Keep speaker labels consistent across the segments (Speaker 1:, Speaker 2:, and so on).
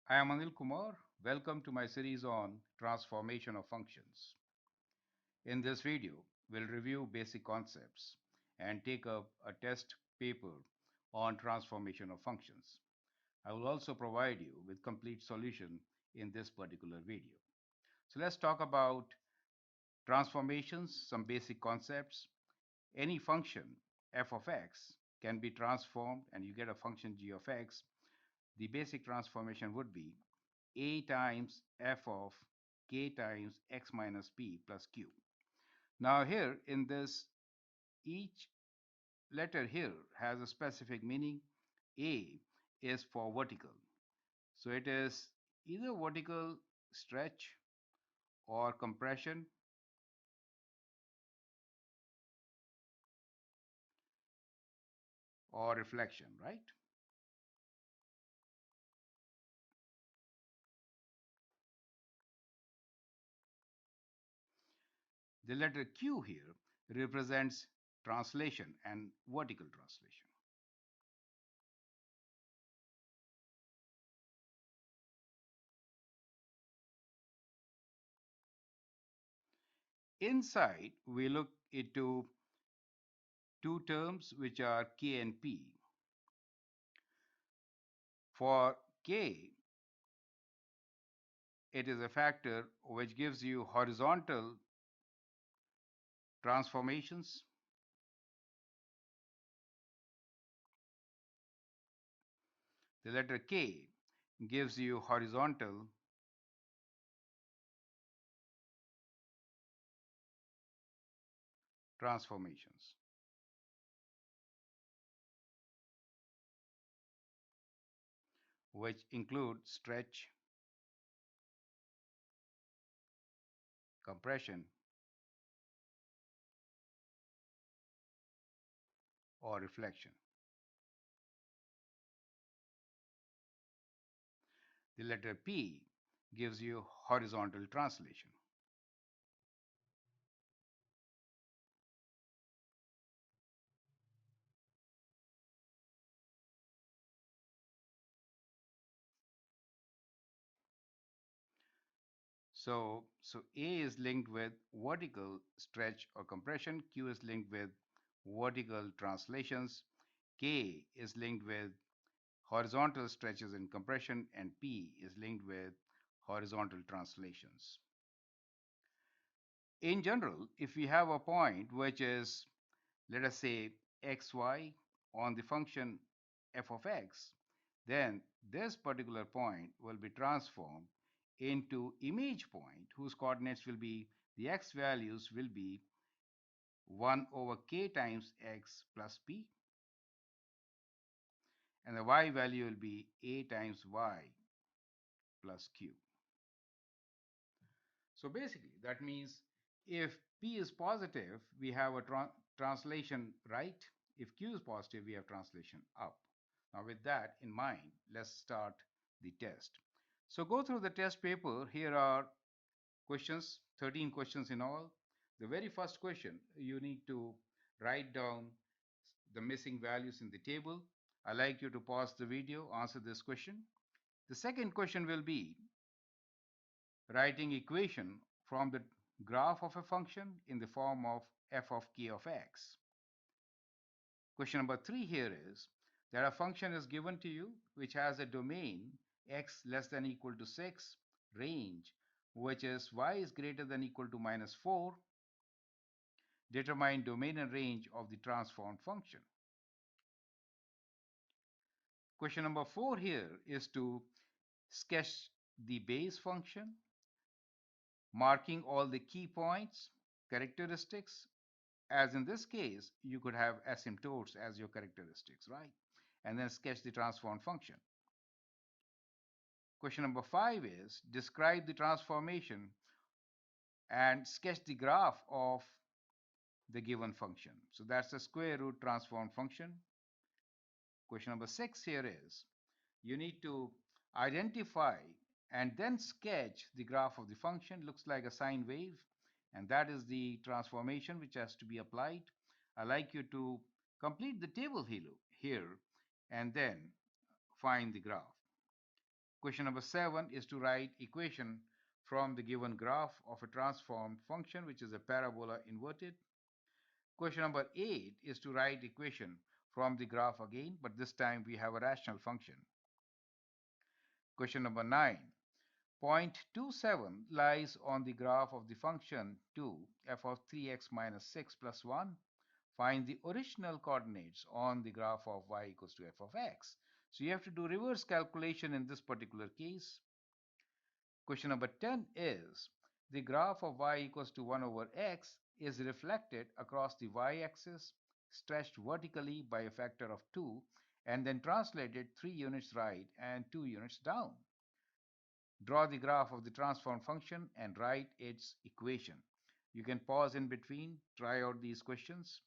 Speaker 1: I am Anil Kumar. Welcome to my series on transformation of functions. In this video, we'll review basic concepts and take up a test paper on transformation of functions. I will also provide you with complete solution in this particular video. So let's talk about transformations, some basic concepts. Any function f of x can be transformed and you get a function g of x. The basic transformation would be a times f of k times x minus p plus q. Now here in this, each letter here has a specific meaning. A is for vertical. So it is either vertical stretch or compression or reflection, right? The letter Q here represents translation and vertical translation. Inside, we look into two terms which are K and P. For K, it is a factor which gives you horizontal transformations. The letter K gives you horizontal transformations, which include stretch, compression, or reflection. The letter P gives you horizontal translation. So A is linked with vertical stretch or compression, Q is linked with vertical translations, K is linked with horizontal stretches and compression, and P is linked with horizontal translations. In general, if we have a point which is, let us say, xy on the function f of x, then this particular point will be transformed into image point whose coordinates will be, the x values will be 1 over k times x plus p, and the y value will be a times y plus q. So basically, that means if p is positive, we have a translation right. If q is positive, we have translation up. Now, with that in mind, let's start the test. So go through the test paper. Here are questions, 13 questions in all. The very first question, you need to write down the missing values in the table. I like you to pause the video, answer this question. The second question will be writing equation from the graph of a function in the form of f of k of x. Question number 3 here is that a function is given to you which has a domain x less than equal to 6, range which is y is greater than equal to minus 4. Determine domain and range of the transformed function. Question number 4 here is to sketch the base function, marking all the key points, characteristics. As in this case, you could have asymptotes as your characteristics, right? And then sketch the transformed function. Question number 5 is describe the transformation and sketch the graph of the given function. So that's the square root transformed function. Question number 6 here is you need to identify and then sketch the graph of the function. Looks like a sine wave, and that is the transformation which has to be applied. I like you to complete the table here and then find the graph. Question number 7 is to write equation from the given graph of a transformed function, which is a parabola inverted. Question number 8 is to write equation from the graph again, but this time we have a rational function. Question number 9. Point 27 lies on the graph of the function 2 f of 3x minus 6 plus 1. Find the original coordinates on the graph of y equals to f of x. So you have to do reverse calculation in this particular case. Question number 10 is the graph of y equals to 1 over x is reflected across the y-axis, stretched vertically by a factor of 2, and then translated 3 units right and 2 units down. Draw the graph of the transform function and write its equation. You can pause in between, try out these questions.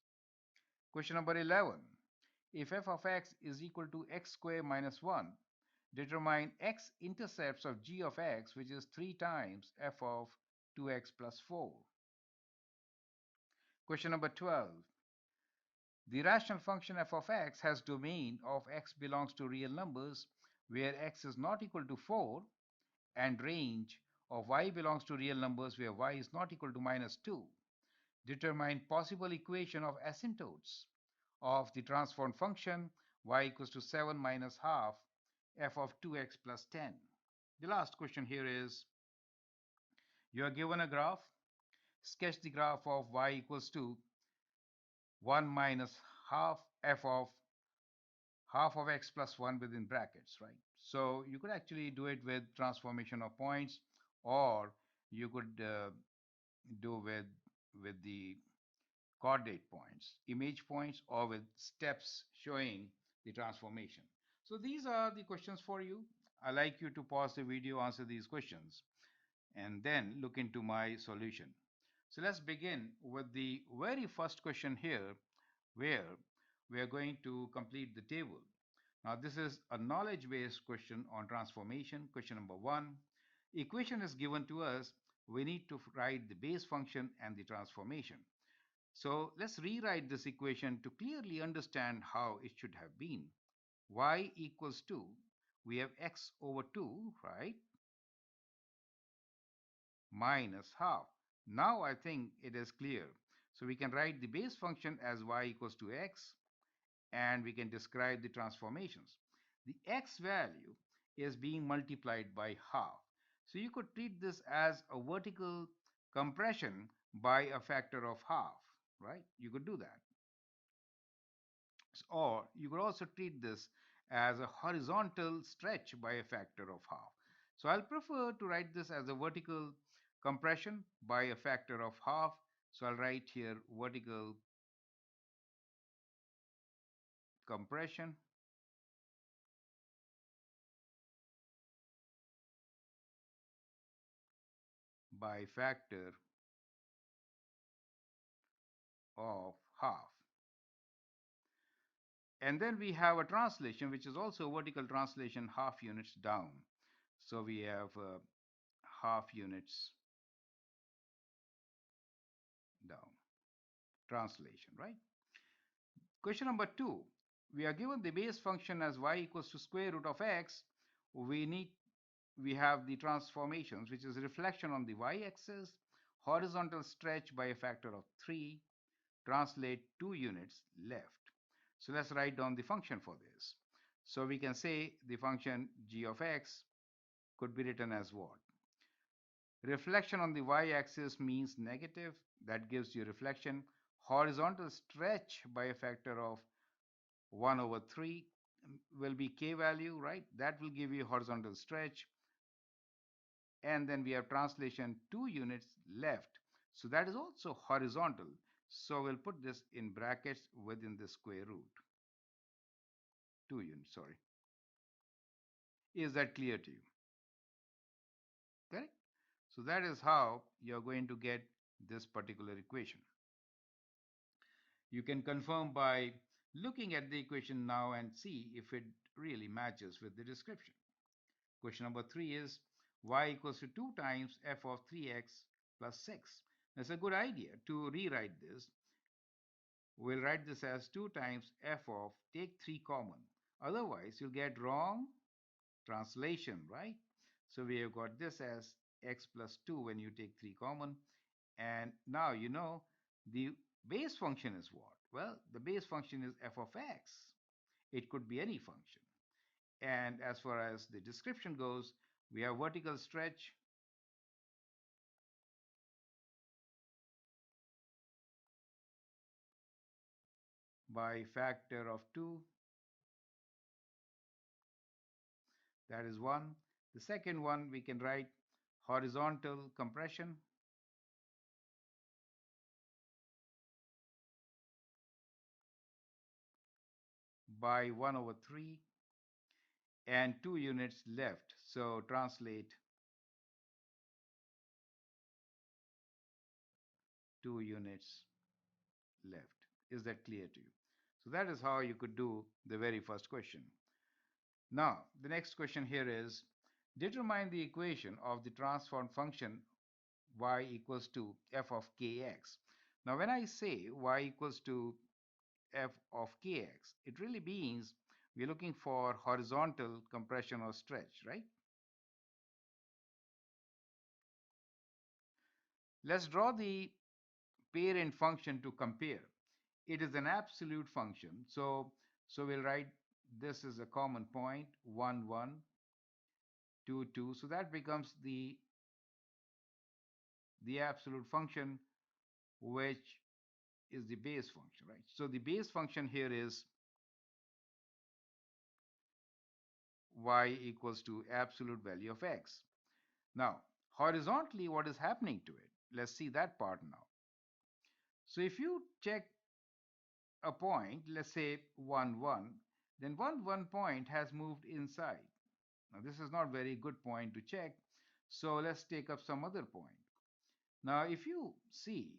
Speaker 1: Question number 11. If f of x is equal to x squared minus 1, determine x-intercepts of g of x, which is 3 times f of 2x plus 4. Question number 12. The rational function f of x has domain of x belongs to real numbers where x is not equal to 4 and range of y belongs to real numbers where y is not equal to minus 2. Determine possible equation of asymptotes of the transform function y equals to 7 minus half f of 2x plus 10. The last question here is, you are given a graph. Sketch the graph of y equals to 1 minus half of x plus 1 within brackets, right? So you could actually do it with transformation of points, or you could do with the coordinate points, image points, or with steps showing the transformation. So these are the questions for you. I like you to pause the video, answer these questions, and then look into my solution. So let's begin with the very first question here, where we are going to complete the table. Now, this is a knowledge-based question on transformation. Question number 1. Equation is given to us. We need to write the base function and the transformation. So let's rewrite this equation to clearly understand how it should have been. Y equals to, we have x over 2, right? Minus half. Now I think it is clear. So we can write the base function as y equals to x, and we can describe the transformations. The x value is being multiplied by half. So you could treat this as a vertical compression by a factor of half, right? You could do that. Or you could also treat this as a horizontal stretch by a factor of half. So I'll prefer to write this as a vertical compression by a factor of half. So I'll write here vertical compression by factor of half. And then we have a translation, which is also a vertical translation, half units down. So we have half units down. Translation, right? Question number 2. We are given the base function as y equals to square root of x. We have the transformations, which is reflection on the y-axis, horizontal stretch by a factor of 3, translate 2 units left. So let's write down the function for this. So we can say the function g of x could be written as what? Reflection on the y-axis means negative. That gives you reflection. Horizontal stretch by a factor of 1 over 3 will be k value, right? That will give you horizontal stretch. And then we have translation 2 units left. So that is also horizontal. So we'll put this in brackets within the square root. 2 units, sorry. Is that clear to you? Correct? So that is how you're going to get this particular equation. You can confirm by looking at the equation now and see if it really matches with the description. Question number 3 is y equals to 2 times f of 3x plus 6. That's a good idea to rewrite this. We'll write this as 2 times f of, take 3 common. Otherwise, you'll get wrong translation, right? So we have got this as x plus 2 when you take 3 common. And now you know the base function is what? Well, the base function is f of x. It could be any function. And as far as the description goes, we have vertical stretch by factor of 2. That is one. The second one, we can write horizontal compression by 1 over 3 and 2 units left. So translate 2 units left. Is that clear to you? So that is how you could do the very first question. Now, the next question here is determine the equation of the transform function y equals to f of kx. Now, when I say y equals to f of kx, it really means we're looking for horizontal compression or stretch, right? Let's draw the parent function to compare. It is an absolute function. So we'll write this is a common point, 1, 1, 2, 2. So that becomes the absolute function, which is the base function, right? So the base function here is y equals to absolute value of x. Now, horizontally, what is happening to it? Let's see that part now. So if you check a point, let's say 1, 1, then 1, 1 point has moved inside. Now, this is not very good point to check. So let's take up some other point. Now, if you see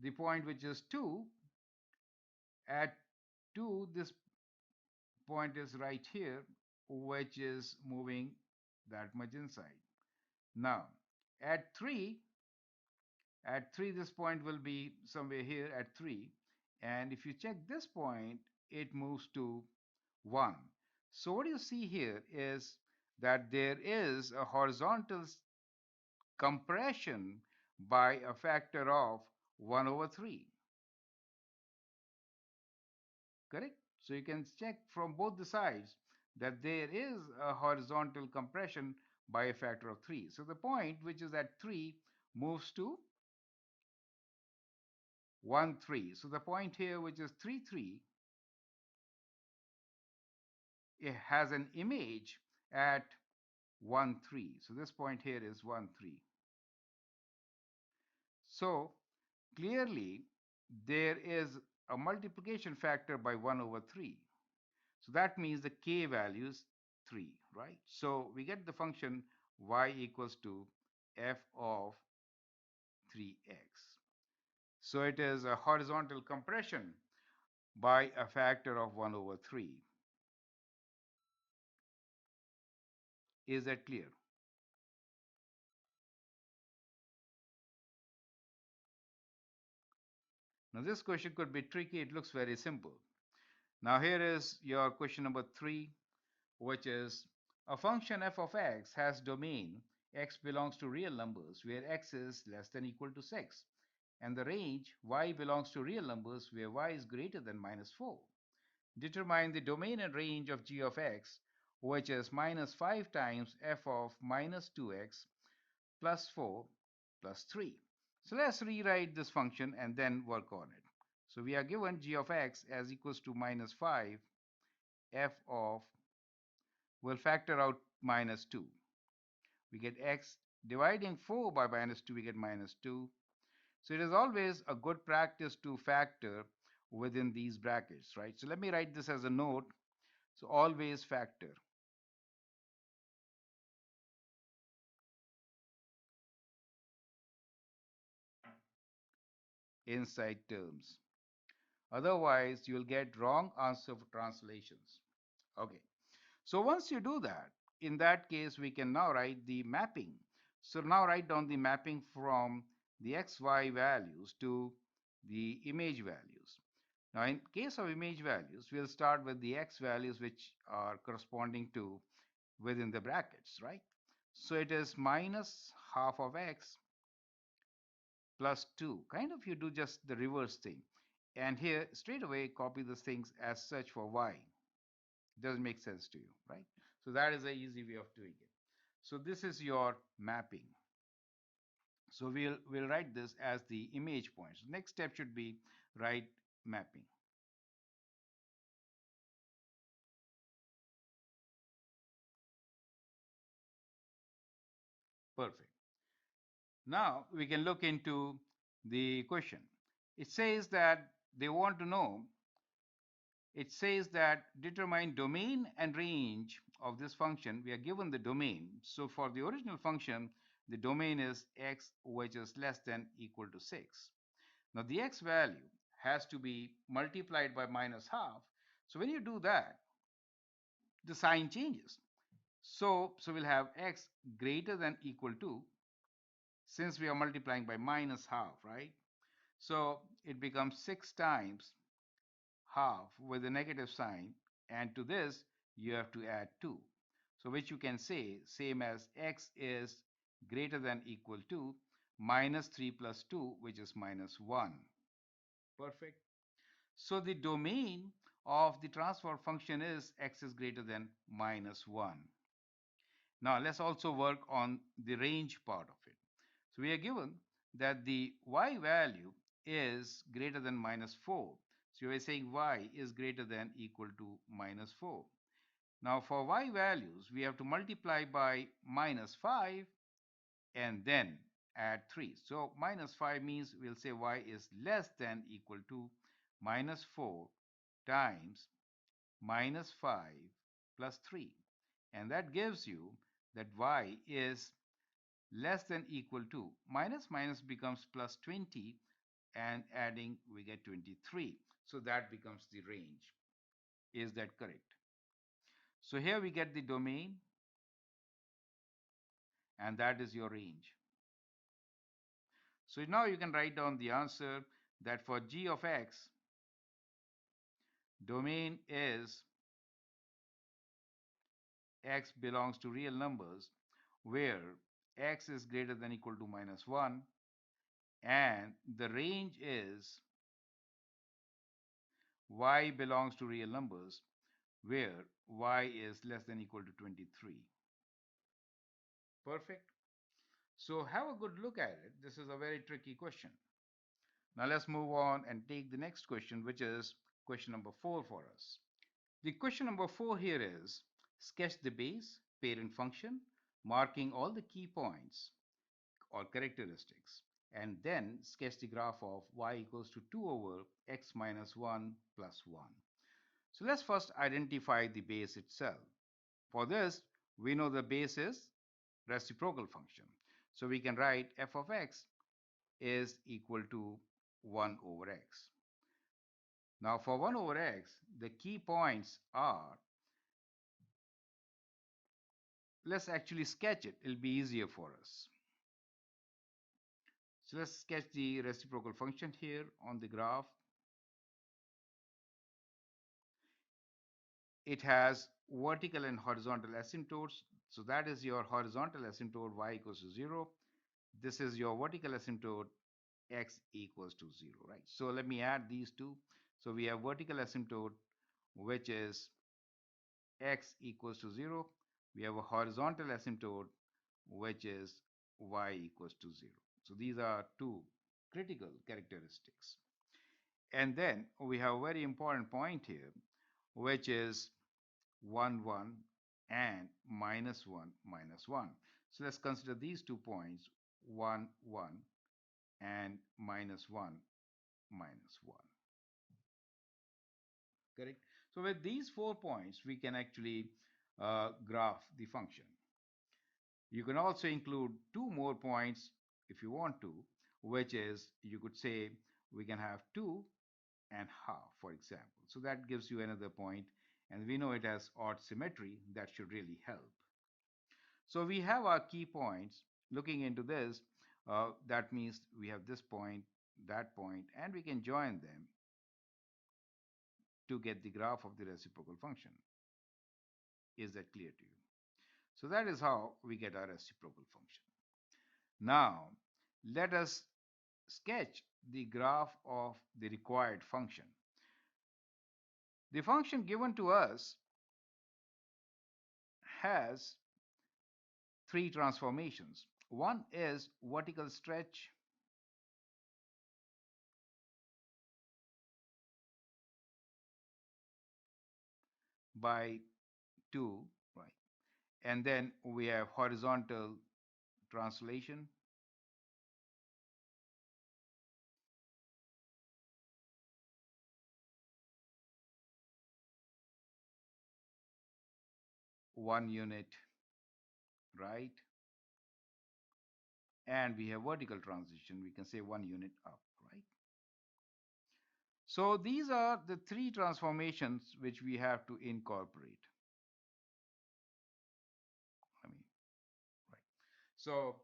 Speaker 1: the point which is 2, at 2, this point is right here, which is moving that much inside. Now, at 3, this point will be somewhere here at 3. And if you check this point, it moves to 1. So what you see here is that there is a horizontal compression by a factor of 1 over 3. Correct? So you can check from both the sides that there is a horizontal compression by a factor of 3. So the point which is at 3 moves to 1, 3. So the point here which is 3, 3, it has an image at 1, 3. So this point here is 1, 3. So clearly there is a multiplication factor by 1 over 3. So that means the k value is 3, right? So we get the function y equals to f of 3x. So it is a horizontal compression by a factor of 1 over 3. Is that clear? Now this question could be tricky. It looks very simple. Now here is your question number 3, which is a function f of x has domain x belongs to real numbers where x is less than equal to 6, and the range y belongs to real numbers where y is greater than -4. Determine the domain and range of g of x, which is -5 times f of -2x plus 4 plus 3. So let's rewrite this function and then work on it. So we are given g of x as equals to -5 f of, we'll factor out -2. We get x dividing 4 by -2, we get -2. So it is always a good practice to factor within these brackets, right? So let me write this as a note. So always factor inside terms. Otherwise, you'll get wrong answer for translations. Okay. So once you do that, in that case, we can now write the mapping. So now write down the mapping from the xy values to the image values. Now, in case of image values, we'll start with the x values which are corresponding to within the brackets, right? So it is minus half of x plus 2. Kind of you do just the reverse thing. And here, straight away, copy these things as such for y. Doesn't make sense to you, right? So that is an easy way of doing it. So this is your mapping. So we'll write this as the image points. Next step should be write mapping. Perfect. Now we can look into the question. It says that they want to know, it says that determine domain and range of this function. We are given the domain. So for the original function, the domain is x, which is less than equal to 6. Now the x value has to be multiplied by minus half. So when you do that, the sign changes. So we'll have x greater than equal to, since we are multiplying by minus half, right? So it becomes 6 times half with a negative sign, and to this you have to add 2. So which you can say same as x is greater than equal to minus 3 plus 2, which is minus 1. Perfect. So the domain of the transfer function is x is greater than minus 1. Now let's also work on the range part of it. So we are given that the y value is greater than minus 4. So we are saying y is greater than equal to minus 4. Now for y values, we have to multiply by minus 5 and then add 3. So minus 5 means we'll say y is less than equal to minus 4 times minus 5 plus 3. And that gives you that y is less than equal to minus minus becomes plus 20, and adding we get 23. So that becomes the range. Is that correct? So here we get the domain, and that is your range. So now you can write down the answer that for g of x, domain is x belongs to real numbers where x is greater than equal to minus 1, and the range is y belongs to real numbers where y is less than equal to 23. Perfect. So have a good look at it. This is a very tricky question. Now let's move on and take the next question, which is question number 4 for us. The question number 4 here is sketch the base parent function, marking all the key points or characteristics, and then sketch the graph of y equals to 2 over x minus 1 plus 1. So let's first identify the base itself. For this, we know the base is reciprocal function. So we can write f of x is equal to 1 over x. Now for 1 over x, the key points are, let's actually sketch it. It'll be easier for us. So let's sketch the reciprocal function here on the graph. It has vertical and horizontal asymptotes. So that is your horizontal asymptote y equals to 0. This is your vertical asymptote x equals to 0, right? So let me add these two. So we have vertical asymptote, which is x equals to 0. We have a horizontal asymptote, which is y equals to 0. So these are two critical characteristics. And then we have a very important point here, which is 1, 1 and minus 1, minus 1. So let's consider these 2 points, 1, 1 and minus 1, minus 1. Correct? So with these 4 points, we can actually graph the function. You can also include 2 more points if you want to, which is you could say we can have 2 and half, for example. So that gives you another point, and we know it has odd symmetry. That should really help. So we have our key points. Looking into this, that means we have this point, that point, and we can join them. to get the graph of the reciprocal function. Is that clear to you? So that is how we get our reciprocal function. Now, let us sketch the graph of the required function. The function given to us has three transformations. One is vertical stretch, by 2, right? And then we have horizontal translation, one unit, right? And we have vertical transition, we can say 1 unit up, right? So these are the three transformations which we have to incorporate. I mean, right. So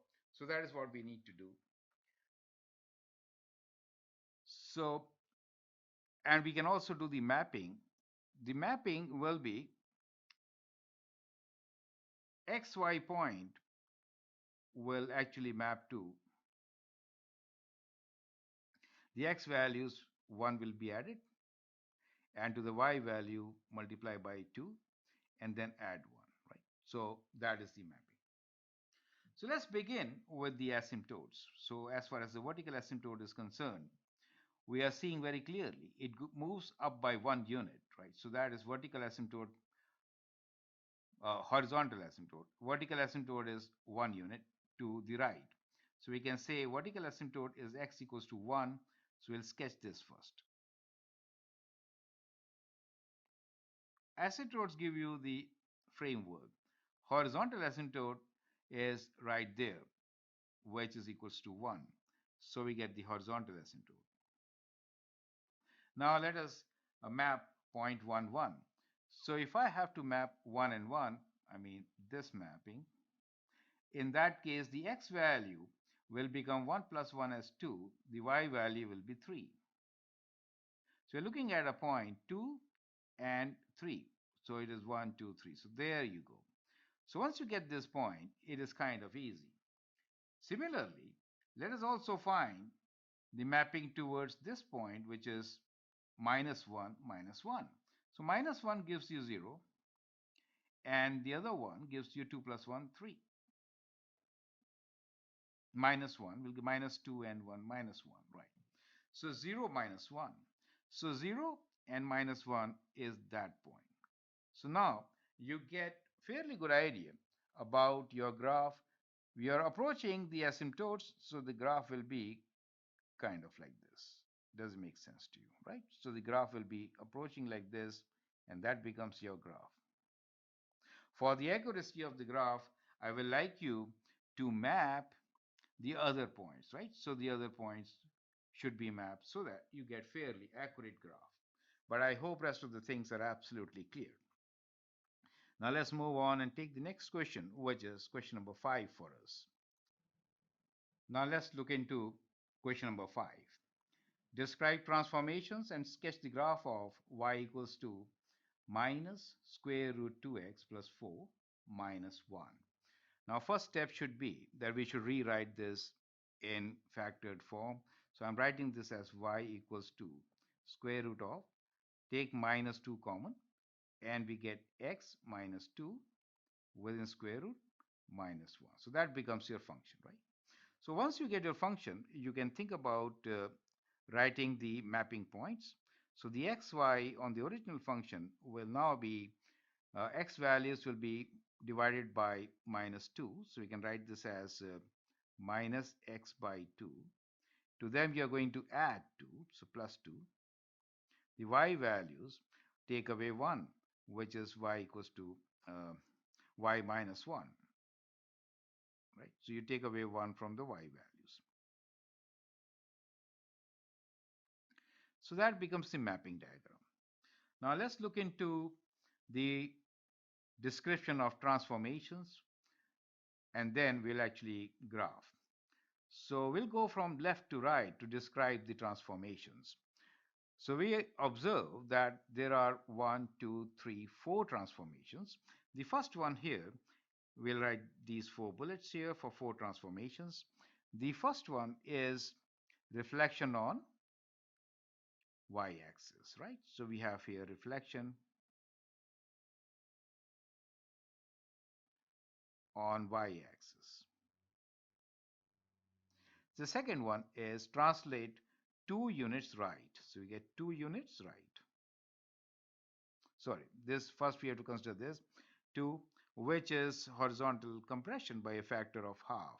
Speaker 1: that is what we need to do. So, and we can also do the mapping. The mapping will be xy point will actually map to the x values, 1 will be added, and to the y value multiply by 2 and then add 1, right? So that is the mapping. So let's begin with the asymptotes. So as far as the vertical asymptote is concerned, we are seeing very clearly it moves up by 1 unit, right? So that is vertical asymptote, horizontal asymptote. Vertical asymptote is 1 unit to the right. So we can say vertical asymptote is x equals to 1. So we'll sketch this first. Asymptotes give you the framework. Horizontal asymptote is right there, which is equals to 1. So we get the horizontal asymptote. Now let us map point 1, 1. So if I have to map 1 and 1, I mean this mapping, in that case the x value will become 1 plus 1 as 2, the y value will be 3. So we're looking at a point 2 and 3. So it is 1, 2, 3. So there you go. So once you get this point, it is kind of easy. Similarly, let us also find the mapping towards this point, which is minus 1, minus 1. So minus 1 gives you 0, and the other one gives you 2 plus 1, 3. Minus 1 will be minus 2 and 1, minus 1, right? So 0 minus 1. So 0 and minus 1 is that point. So now you get fairly good idea about your graph. We are approaching the asymptotes, so the graph will be kind of like this. Does it make sense to you, right? So the graph will be approaching like this, and that becomes your graph. For the accuracy of the graph, I will like you to map the other points, right? So the other points should be mapped so that you get fairly accurate graph. But I hope rest of the things are absolutely clear. Now let's move on and take the next question, which is question number 5 for us. Now let's look into question number 5. Describe transformations and sketch the graph of y equals to minus square root 2x plus 4 minus 1. Now first step should be that we should rewrite this in factored form. So I'm writing this as y equals to square root of, take minus 2 common, and we get x minus 2 within square root minus 1. So that becomes your function, right? So once you get your function, you can think about writing the mapping points. So the xy on the original function will now be, x values will be divided by minus 2. So we can write this as minus x by 2. To them you are going to add 2, so plus 2. The y values take away 1, which is y equals to y minus 1. Right? So you take away 1 from the y values. So that becomes the mapping diagram. Now let's look into the description of transformations, and then we'll actually graph. So we'll go from left to right to describe the transformations. So we observe that there are one, two, three, four transformations. The first one here, we'll write these four bullets here for four transformations. The first one is reflection on y-axis, right? So we have here reflection on y-axis. The second one is translate 2 units right. So we get 2 units right. Sorry, this first we have to consider this 2, which is horizontal compression by a factor of half.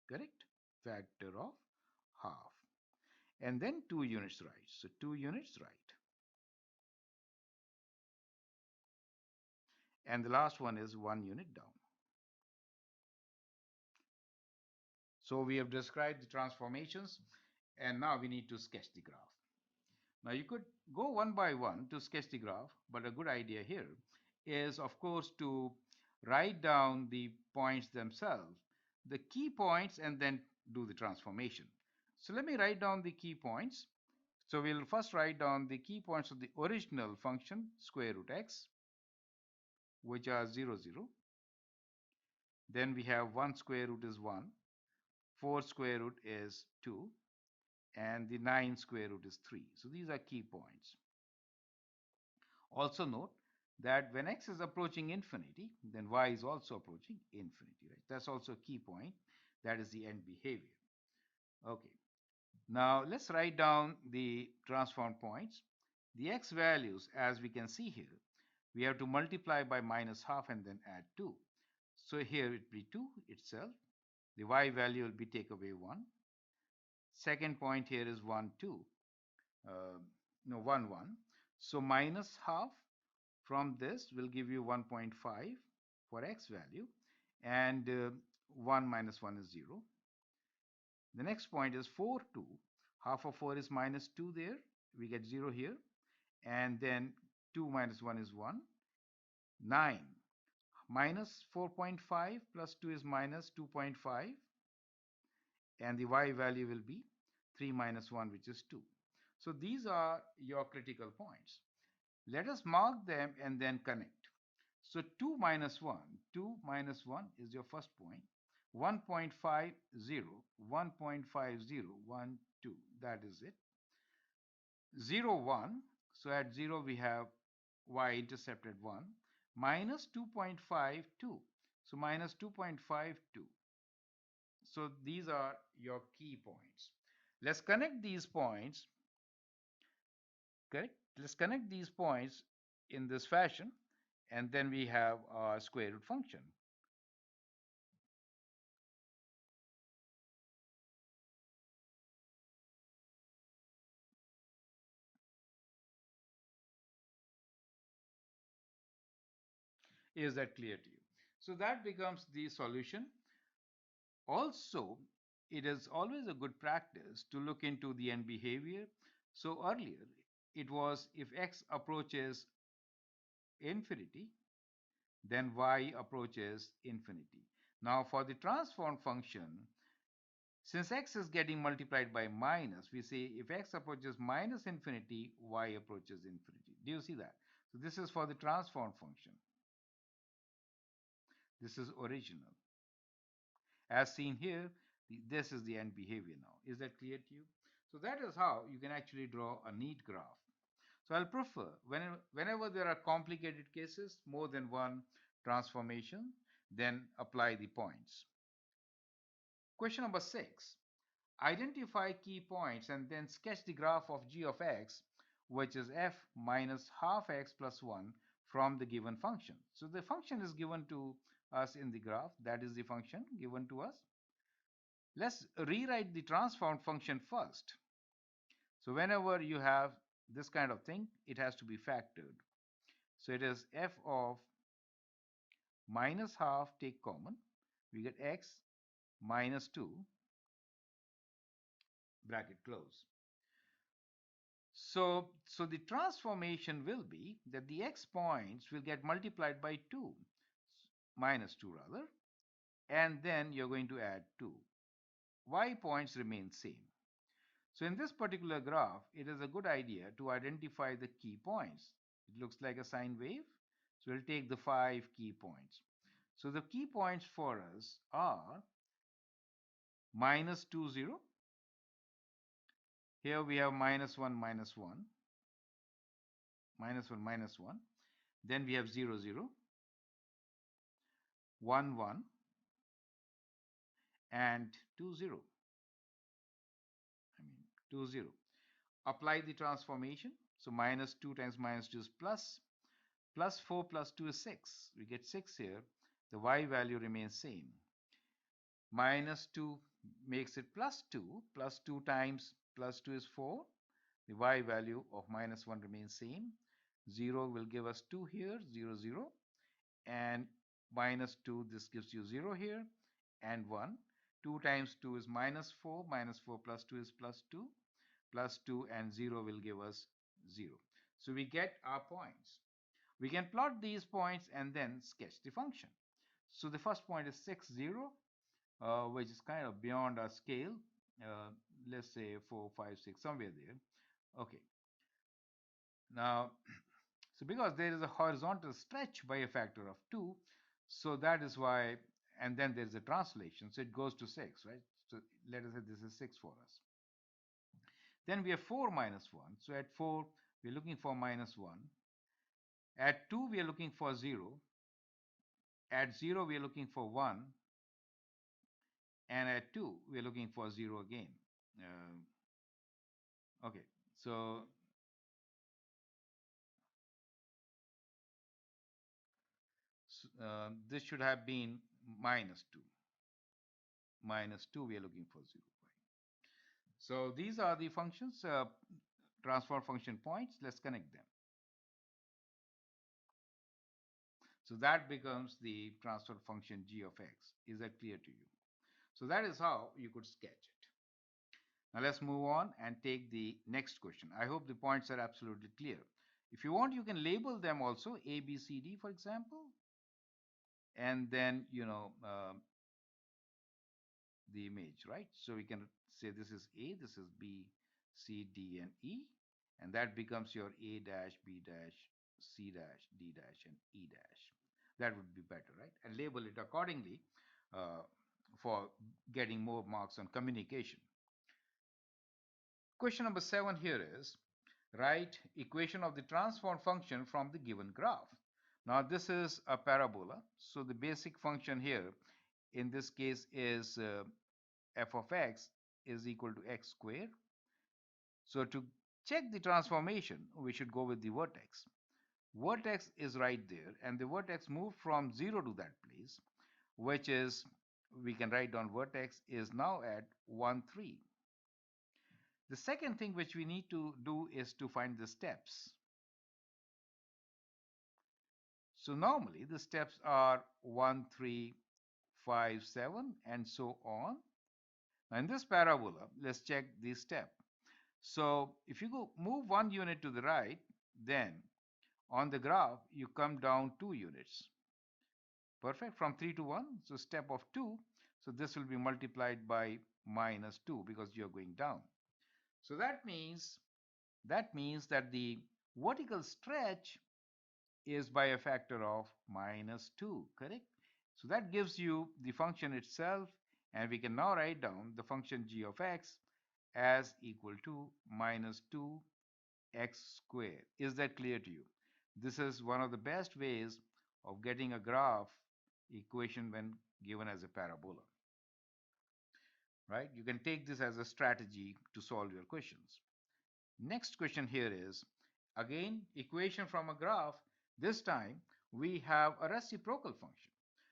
Speaker 1: Correct? Factor of half. And then 2 units right. So 2 units right. And the last one is 1 unit down. So we have described the transformations, and now we need to sketch the graph. Now you could go one by one to sketch the graph, but a good idea here is, of course, to write down the points themselves, the key points, and then do the transformation. So let me write down the key points. So we'll first write down the key points of the original function square root x, which are 0, 0. Then we have 1 square root is 1, 4 square root is 2, and the 9 square root is 3. So these are key points. Also note that when x is approaching infinity, then y is also approaching infinity, right? That's also a key point. That is the end behavior. Okay. Now let's write down the transform points. The x values, as we can see here, we have to multiply by minus half and then add 2. So here it will be 2 itself. The y value will be take away 1. Second point here is 1, 2. Uh, no, 1, 1. So minus half from this will give you 1.5 for x value, and 1 minus 1 is 0. The next point is 4, 2. Half of 4 is minus 2 there. We get 0 here. And then 2 minus 1 is 1. 9. Minus 4.5 plus 2 is minus 2.5. And the y value will be 3 minus 1, which is 2. So these are your critical points. Let us mark them and then connect. So 2 minus 1, 2 minus 1 is your first point. 1.50, 1.50, 1, 2. That is it. 0, 1. So at 0 we have y-intercept at 1. Minus 2.52. So minus 2.52. So these are your key points. Let's connect these points. Correct? Let's connect these points in this fashion, and then we have our square root function. Is that clear to you? So that becomes the solution. Also, it is always a good practice to look into the end behavior. So earlier, it was if x approaches infinity, then y approaches infinity. Now for the transform function, since x is getting multiplied by minus, we say if x approaches minus infinity, y approaches infinity. Do you see that? So this is for the transform function. This is original. As seen here, this is the end behavior now. Is that clear to you? So that is how you can actually draw a neat graph. So I'll prefer whenever there are complicated cases, more than one transformation, then apply the points. Question number 6. Identify key points and then sketch the graph of g of x, which is f minus half x plus 1 from the given function. So the function is given to us in the graph. That is the function given to us. Let's rewrite the transform function first. So whenever you have this kind of thing, it has to be factored. So it is f of minus half, take common. We get x minus 2, bracket close. So the transformation will be that the x points will get multiplied by 2, minus 2 rather, and then you're going to add 2. Y points remain same. So in this particular graph, it is a good idea to identify the key points. It looks like a sine wave. So we'll take the 5 key points. So the key points for us are minus 2, 0. Here we have minus 1, minus 1, minus 1, minus 1. Then we have 0, 0, 1, 1, and 2, 0. 2, 0. Apply the transformation. So minus 2 times minus 2 is plus. Plus 4 plus 2 is 6. We get 6 here. The y value remains same. Minus 2 makes it plus 2. Plus 2 times plus 2 is 4. The y value of minus 1 remains same. 0 will give us 2 here, 0, 0. And minus 2, this gives you 0 here, and 1. 2 times 2 is minus 4. Minus 4 plus 2 is plus 2. Plus 2 and 0 will give us 0. So we get our points. We can plot these points and then sketch the function. So the first point is 6, 0, which is kind of beyond our scale. Let's say 4, 5, 6, somewhere there. Okay. Now, so because there is a horizontal stretch by a factor of 2, so that is why, and then there is a translation, so it goes to 6, right? So let us say this is 6 for us. Then we have 4 minus 1. So at 4, we're looking for minus 1. At 2, we are looking for 0. At 0, we are looking for 1. And at 2, we are looking for 0 again. Okay, so this should have been minus 2. Minus 2, we are looking for 0. So these are the functions, transfer function points. Let's connect them. So that becomes the transfer function g of x. Is that clear to you? So that is how you could sketch it. Now let's move on and take the next question. I hope the points are absolutely clear. If you want, you can label them also A, B, C, D, for example. And then, the image, right? So we can say this is A, this is B, C, D, and E. And that becomes your A dash, B dash, C dash, D dash, and E dash. That would be better, right? And label it accordingly for getting more marks on communication. Question number 7 here is, write equation of the transform function from the given graph. Now this is a parabola. So the basic function here in this case is f of x is equal to x squared. So to check the transformation, we should go with the vertex. Vertex is right there, and the vertex moved from 0 to that place, which is, we can write down vertex is now at 1, 3. The second thing which we need to do is to find the steps. So normally the steps are 1, 3, 5, 7, and so on. Now in this parabola, let's check the step. So if you go move 1 unit to the right, then on the graph you come down 2 units. Perfect, from 3 to 1. So step of 2. So this will be multiplied by minus 2 because you're going down. So that means that the vertical stretch is by a factor of minus 2, correct? So that gives you the function itself, and we can now write down the function g of x as equal to minus 2 x squared. Is that clear to you? This is one of the best ways of getting a graph equation when given as a parabola. Right? You can take this as a strategy to solve your questions. Next question here is, again, equation from a graph. This time we have a reciprocal function.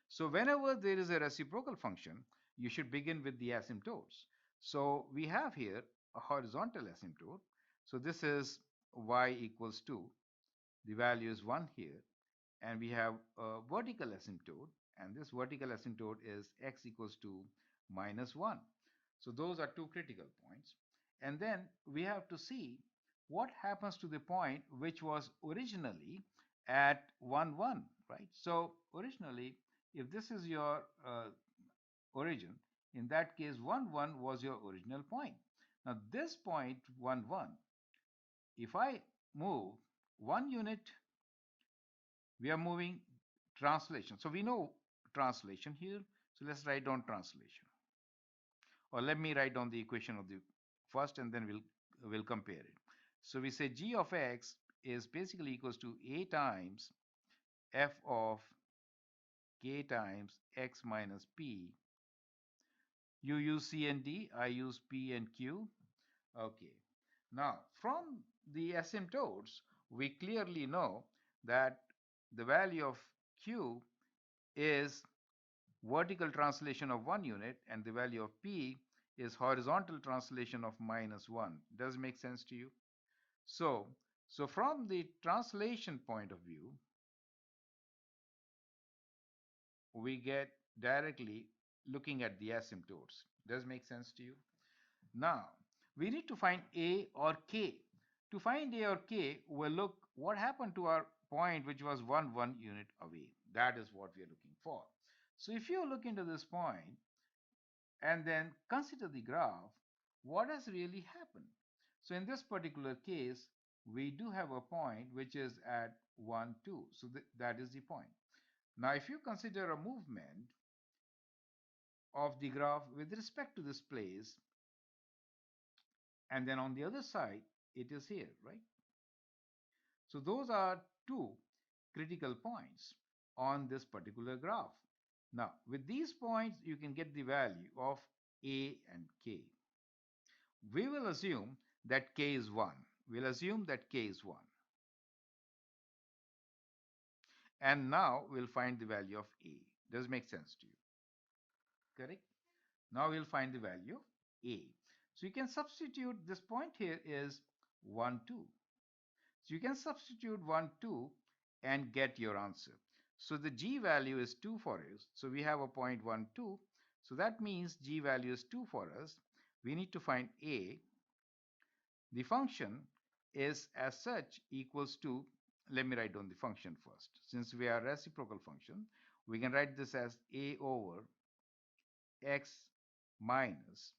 Speaker 1: So whenever there is a reciprocal function, you should begin with the asymptotes. So we have here a horizontal asymptote. So this is y equals 2. The value is 1 here. And we have a vertical asymptote. And this vertical asymptote is x equals to minus 1. So those are two critical points. And then we have to see what happens to the point which was originally at 1, 1, right? So originally, if this is your origin, in that case, 1, 1 was your original point. Now this point 1, 1, if I move 1 unit, we are moving translation. So we know translation here. So let's write down translation. Or let me write down the equation of the first and then we'll compare it. So we say g of x is basically equals to a times f of k times x minus p. You use c and d, I use p and q. Okay. Now, from the asymptotes, we clearly know that the value of q is vertical translation of 1 unit and the value of p is horizontal translation of -1. Does it make sense to you? So, so from the translation point of view, we get directly looking at the asymptotes. Does it make sense to you? Now, we need to find A or K. To find A or K, we'll look what happened to our point which was 1 unit away. That is what we are looking for. So if you look into this point and then consider the graph, what has really happened? So in this particular case, we do have a point which is at 1, 2. So that is the point. Now, if you consider a movement of the graph with respect to this place, and then on the other side, it is here, right? So those are two critical points on this particular graph. Now, with these points, you can get the value of A and K. We will assume that K is 1. We'll assume that K is 1. And now we'll find the value of A. Does it make sense to you? Correct? Now we'll find the value of A. So you can substitute this point here is 1, 2. So you can substitute 1, 2 and get your answer. So the G value is 2 for us. So we have a point 1, 2. So that means G value is 2 for us. We need to find A. The function is as such equals to, let me write down the function first. Since we are reciprocal function, we can write this as A over x minus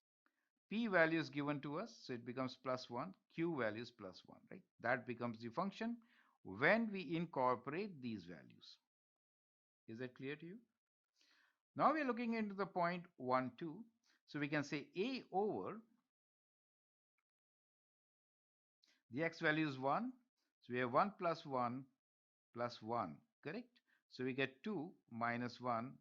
Speaker 1: p value is given to us, so it becomes +1, q value is +1, right? That becomes the function when we incorporate these values. Is that clear to you? Now we are looking into the point 1, 2. So we can say A over the x value is 1. So we have 1 plus 1 plus 1, correct? So we get 2 minus 1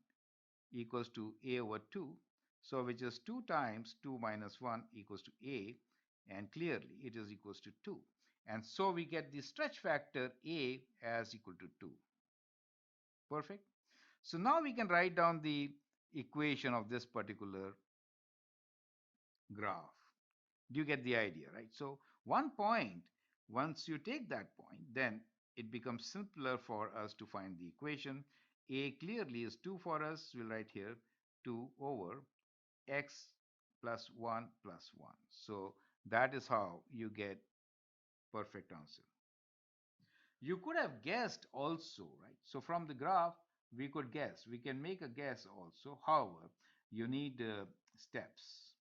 Speaker 1: equals to A over 2. So which is 2 times 2 minus 1 equals to A, and clearly it is equals to 2. And so we get the stretch factor A as equal to 2. Perfect. So now we can write down the equation of this particular graph. Do you get the idea, right? So one point, once you take that point, then it becomes simpler for us to find the equation. A clearly is 2 for us. We'll write here 2 over x plus 1 plus 1. So that is how you get perfect answer. You could have guessed also, right? So from the graph, we could guess. We can make a guess also. However, you need steps.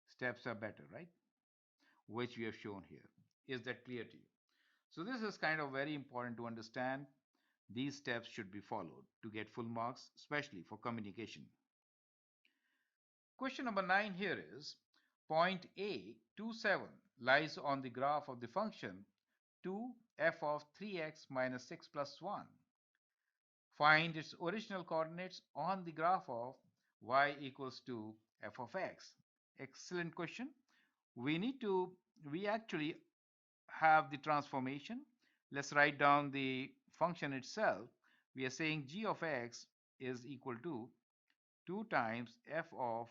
Speaker 1: Steps are better, right? Which we have shown here. Is that clear to you? So this is kind of very important to understand. These steps should be followed to get full marks, especially for communication. Question number 9 here is, point A, 2, 7 lies on the graph of the function 2 f of 3x minus 6 plus 1. Find its original coordinates on the graph of y equals to f of x. Excellent question. We actually have the transformation. Let's write down the function itself. We are saying g of x is equal to 2 times f of,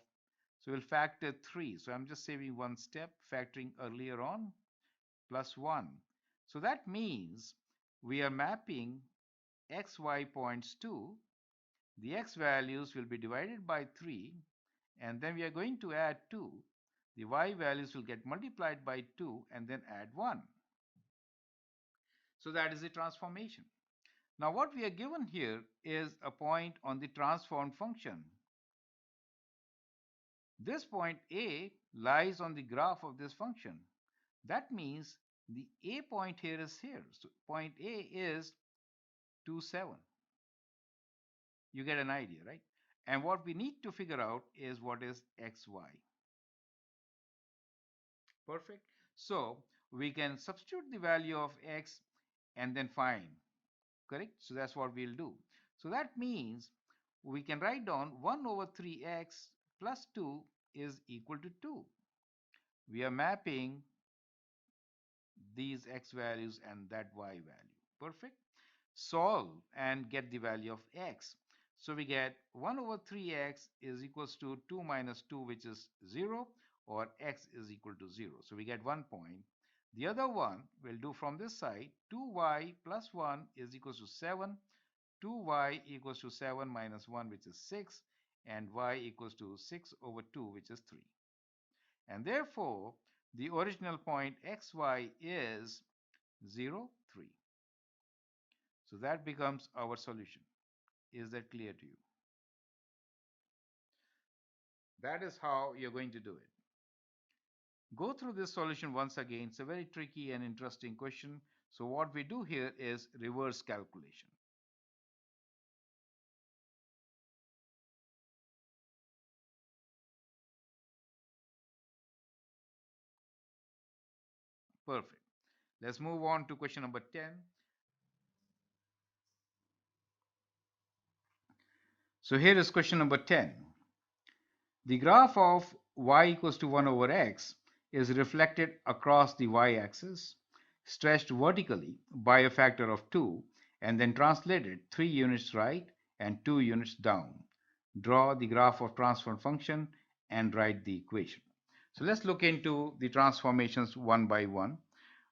Speaker 1: so we'll factor 3. So I'm just saving one step, factoring earlier on, plus 1. So that means we are mapping xy points to, the x values will be divided by 3, and then we are going to add 2. the y values will get multiplied by 2 and then add 1. So that is the transformation. Now what we are given here is a point on the transformed function. This point A lies on the graph of this function. That means the A point here is here. So point A is 2, 7. You get an idea, right? And what we need to figure out is what is xy. Perfect. So we can substitute the value of x and then find, correct? So that's what we'll do. So that means we can write down 1 over 3x plus 2 is equal to 2. We are mapping these x values and that y value. Perfect. Solve and get the value of x. So we get 1 over 3x is equals to 2 minus 2, which is 0, or x is equal to 0. So we get 1 point. The other one we'll do from this side. 2y plus 1 is equals to 7. 2y equals to 7 minus 1, which is 6. And y equals to 6 over 2, which is 3. And therefore, the original point xy is 0, 3. So that becomes our solution. Is that clear to you? That is how you're going to do it. Go through this solution once again. It's a very tricky and interesting question. So what we do here is reverse calculation. Perfect. Let's move on to question number 10. So here is question number 10. The graph of y equals to 1 over x is reflected across the y-axis, stretched vertically by a factor of 2, and then translated 3 units right and 2 units down. Draw the graph of transform function and write the equation. So let's look into the transformations one by one.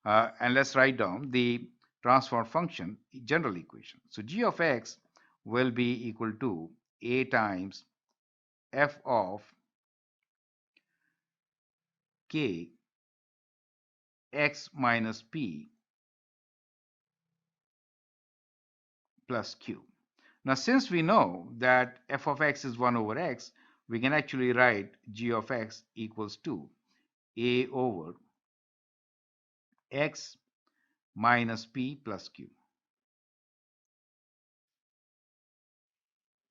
Speaker 1: And let's write down the transform function general equation. So g of x will be equal to a times f of k x minus p plus q. Now, since we know that f of x is 1 over x, we can actually write g of x equals to a over x minus p plus q.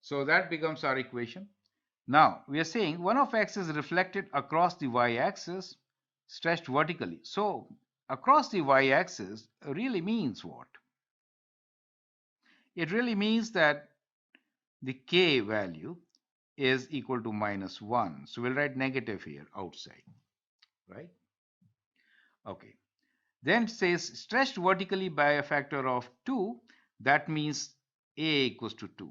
Speaker 1: So that becomes our equation. Now, we are saying 1 of x is reflected across the y-axis stretched vertically. So, across the y-axis really means what? It really means that the k value is equal to minus 1. So we'll write negative here outside, right? Okay. Then it says stretched vertically by a factor of 2. That means a equals to 2.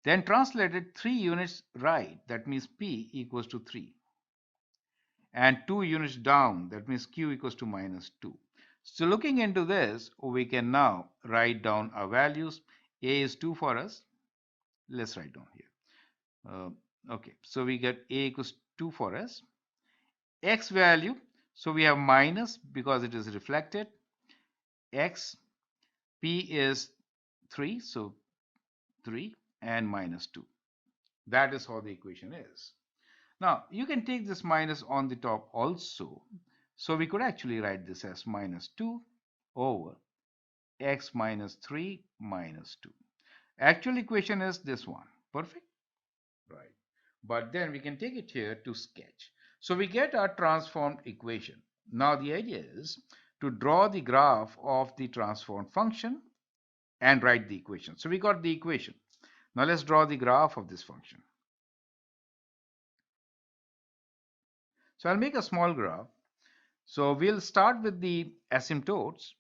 Speaker 1: Then translated 3 units right. That means p equals to 3. And 2 units down. That means q equals to minus 2. So looking into this, we can now write down our values. A is 2 for us. Let's write down here. Okay, so we get a equals 2 for us. X value, so we have minus because it is reflected. X, p is 3, so 3 and minus 2. That is how the equation is. Now, you can take this minus on the top also. So we could actually write this as minus 2 over x minus 3 minus 2. Actual equation is this one. Perfect? Right. But then we can take it here to sketch. So we get our transformed equation. Now the idea is to draw the graph of the transformed function and write the equation. So we got the equation. Now let's draw the graph of this function. So I'll make a small graph. So we'll start with the asymptotes.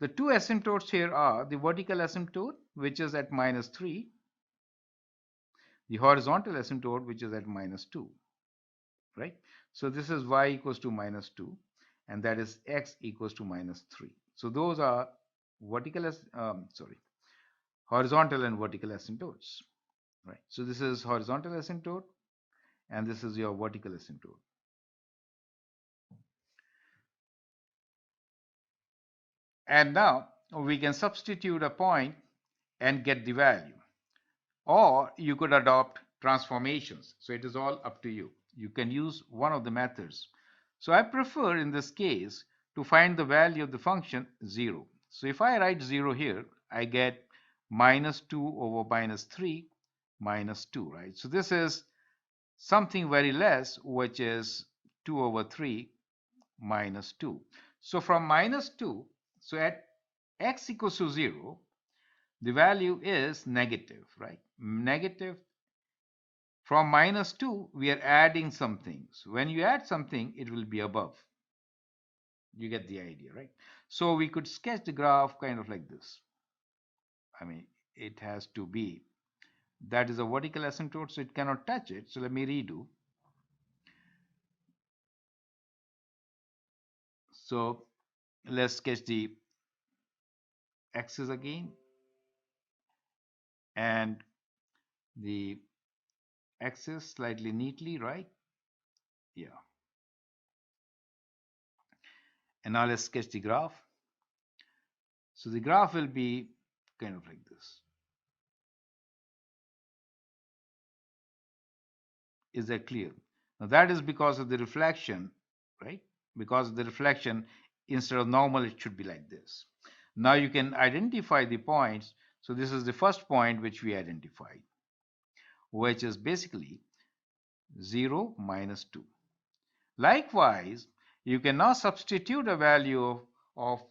Speaker 1: The two asymptotes here are the vertical asymptote, which is at minus 3, the horizontal asymptote, which is at minus 2, right? So this is y equals to minus 2, and that is x equals to minus 3. So those are horizontal and vertical asymptotes, right? So this is horizontal asymptote, and this is your vertical asymptote. And now we can substitute a point and get the value. Or you could adopt transformations. So it is all up to you. You can use one of the methods. So I prefer in this case to find the value of the function 0. So if I write 0 here, I get minus 2 over minus 3 minus 2, right? So this is something very less, which is 2 over 3 minus 2. So from minus 2, so at x equals to 0, the value is negative, right? Negative. From minus 2, we are adding some things. When you add something, it will be above. You get the idea, right? So we could sketch the graph kind of like this. I mean, it has to be. That is a vertical asymptote, so it cannot touch it. So let me redo. So let's sketch the axis again. And the axis slightly neatly, right? Yeah. And now let's sketch the graph. So the graph will be kind of like this. Is that clear? Now that is because of the reflection, right? Because of the reflection, instead of normal, it should be like this. Now you can identify the points. So this is the first point which we identified, which is basically 0, minus 2. Likewise, you can now substitute a value of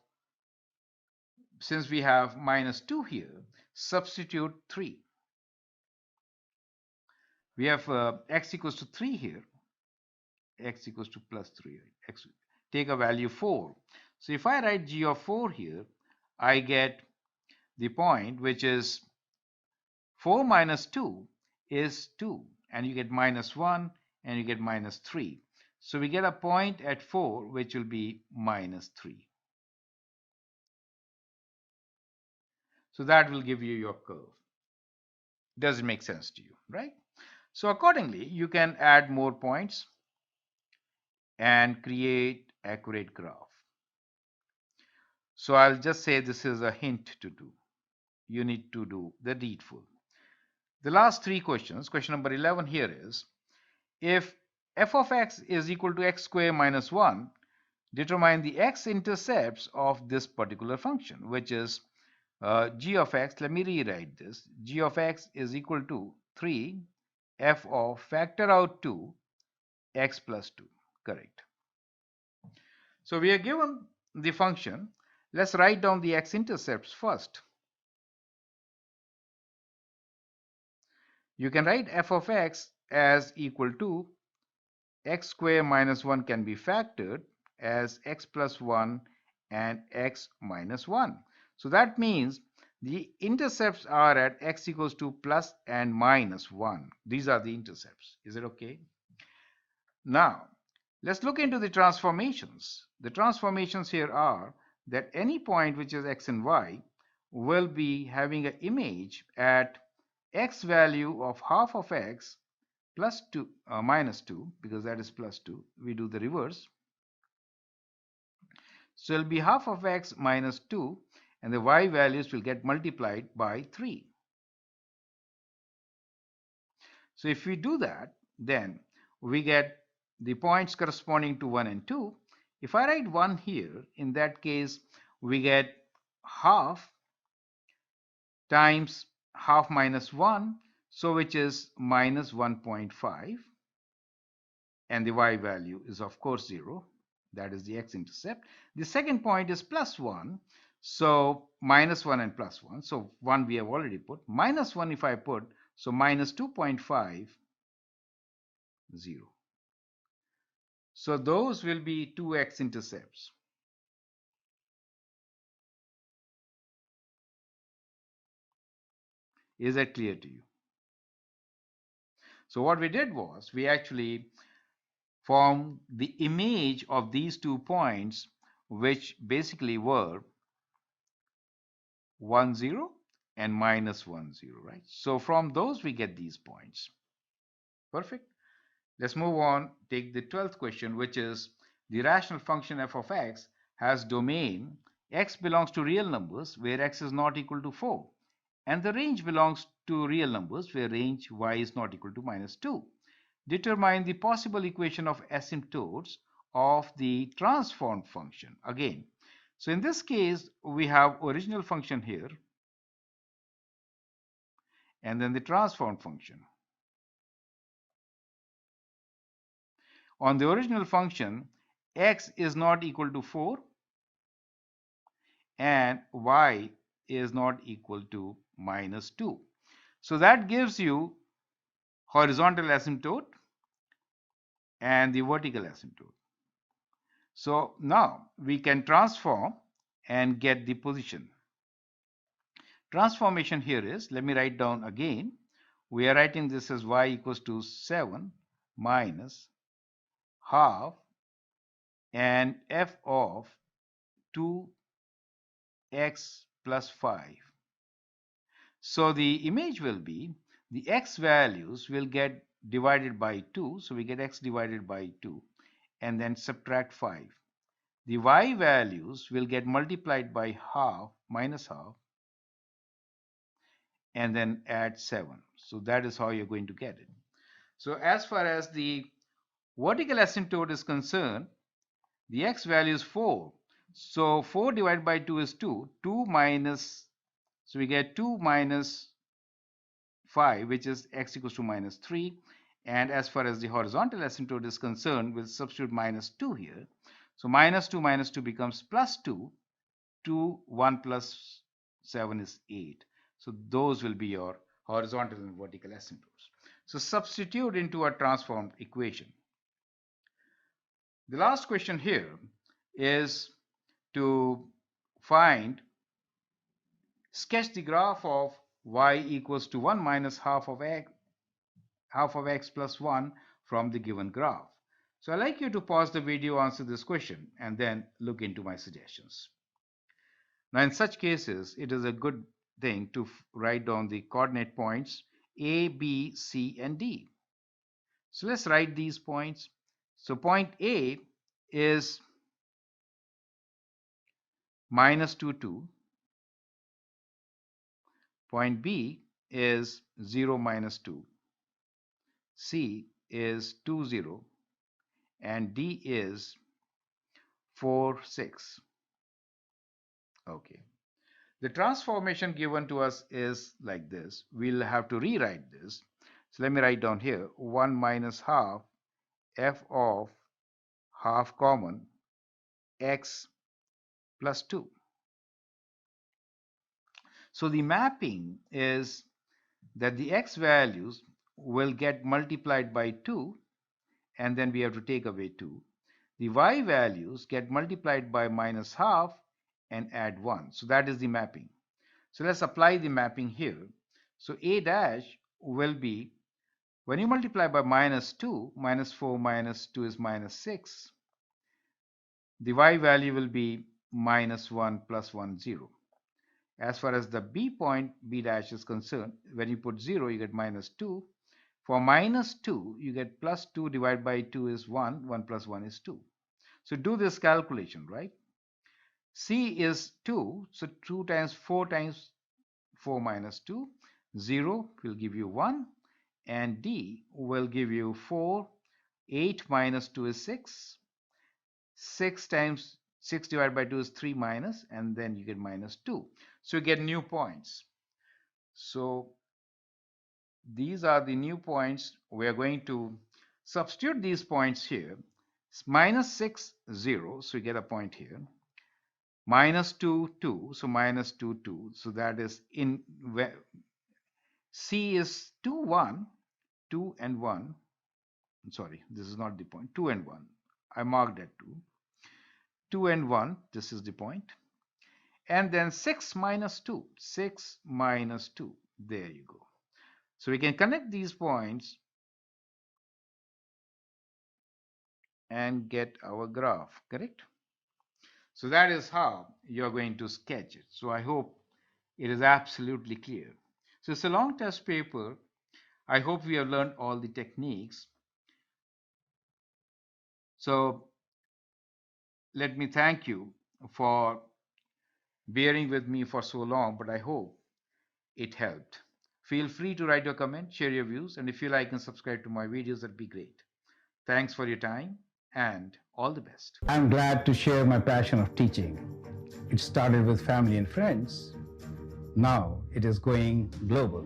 Speaker 1: since we have minus 2 here, substitute 3. We have x equals to 3 here, x equals to plus 3. X, take a value 4. So if I write g of 4 here, I get the point which is 4 minus 2 is 2. And you get minus 1 and you get minus 3. So we get a point at 4 which will be minus 3. So that will give you your curve. Does it make sense to you, right? So accordingly, you can add more points and create accurate graph. So I'll just say this is a hint to do. You need to do the needful. The last three questions, question number 11 here is, if f of x is equal to x squared minus 1, determine the x-intercepts of this particular function, which is g of x. Let me rewrite this. G of x is equal to 3 f of factor out 2 x plus 2. Correct. So we are given the function. Let's write down the x-intercepts first. You can write f of x as equal to x squared minus 1 can be factored as x plus 1 and x minus 1. So that means the intercepts are at x equals to plus and minus 1. These are the intercepts. Is it okay? Now, let's look into the transformations. The transformations here are that any point which is x and y will be having an image at x value of half of x plus 2 minus 2, because that is plus 2. We do the reverse. So it'll be half of x minus 2, and the y values will get multiplied by 3. So if we do that, then we get the points corresponding to 1 and 2. If I write 1 here, in that case, we get half times half minus 1, so which is minus 1.5. And the y value is, of course, 0. That is the x-intercept. The second point is plus 1. So minus 1 and plus 1. So 1 we have already put. Minus 1 if I put, so minus 2.5, 0. So those will be two x-intercepts. Is that clear to you? So what we did was we actually formed the image of these 2 points, which basically were 1, 0 and minus 1, 0, right? So from those we get these points. Perfect. Let's move on, take the 12th question, which is the rational function f of x has domain x belongs to real numbers where x is not equal to 4, and the range belongs to real numbers where range y is not equal to -2. Determine the possible equation of asymptotes of the transformed function. Again, so in this case, we have original function here and then the transformed function. On the original function, x is not equal to 4 and y is not equal to -2. So that gives you horizontal asymptote and the vertical asymptote. So now we can transform and get the position. Transformation here is, let me write down again. We are writing this as y equals to 7 minus half and f of 2x plus 5. So the image will be the x values will get divided by 2. So we get x divided by 2 and then subtract 5. The y values will get multiplied by half minus half and then add 7. So that is how you're going to get it. So as far as the vertical asymptote is concerned, the x value is 4. So 4 divided by 2 is 2. 2 minus, so we get 2 minus 5, which is x equals to -3. And as far as the horizontal asymptote is concerned, we'll substitute -2 here. So -2 becomes +2. 1 plus 7 is 8. So those will be your horizontal and vertical asymptotes. So substitute into a transformed equation. The last question here is to sketch the graph of y equals to 1 minus half of x plus 1 from the given graph. So I'd like you to pause the video, answer this question, and then look into my suggestions. Now, in such cases, it is a good thing to write down the coordinate points A, B, C, and D. So let's write these points. So point A is -2, 2. Point B is 0, -2. C is 2, 0. And D is 4, 6. Okay. The transformation given to us is like this. We'll have to rewrite this. So let me write down here 1 minus half f of half common x plus 2. So the mapping is that the x values will get multiplied by 2 and then we have to take away 2. The y values get multiplied by minus half and add 1. So that is the mapping. So let's apply the mapping here. So a dash will be, when you multiply by -2, -4 minus 2 is -6. The y value will be -1 plus 1, 0. As far as the b point, b dash is concerned, when you put 0, you get -2. For -2, you get +2 divided by 2 is 1. 1 plus 1 is 2. So do this calculation, right? C is 2. So 2 times 4 minus 2. 0 will give you 1. And D will give you 4. 8 minus 2 is 6. 6 times 6 divided by 2 is 3 minus, and then you get -2. So you get new points. So these are the new points. We are going to substitute these points here. It's -6, 0. So you get a point here. -2, 2. So -2, 2. So that is in where C is 2, 1. 2 and 1. Sorry, this is not the point. 2 and 1. I marked that 2. 2 and 1. This is the point. And then 6 minus 2. 6 minus 2. There you go. So we can connect these points and get our graph, correct? So that is how you're going to sketch it. So I hope it is absolutely clear. So it's a long test paper. I hope we have learned all the techniques. So let me thank you for bearing with me for so long, but I hope it helped. Feel free to write your comment, share your views, and if you like and subscribe to my videos, that'd be great. Thanks for your time and all the best.
Speaker 2: I'm glad to share my passion of teaching. It started with family and friends. Now it is going global.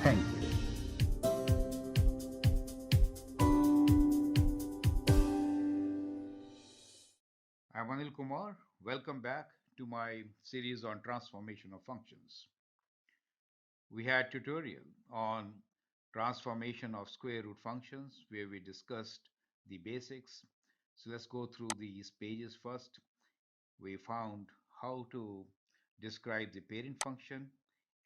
Speaker 2: Thank you.
Speaker 1: I'm Anil Kumar. Welcome back to my series on transformation of functions. We had tutorial on transformation of square root functions where we discussed the basics. So let's go through these pages first. We found how to describe the parent function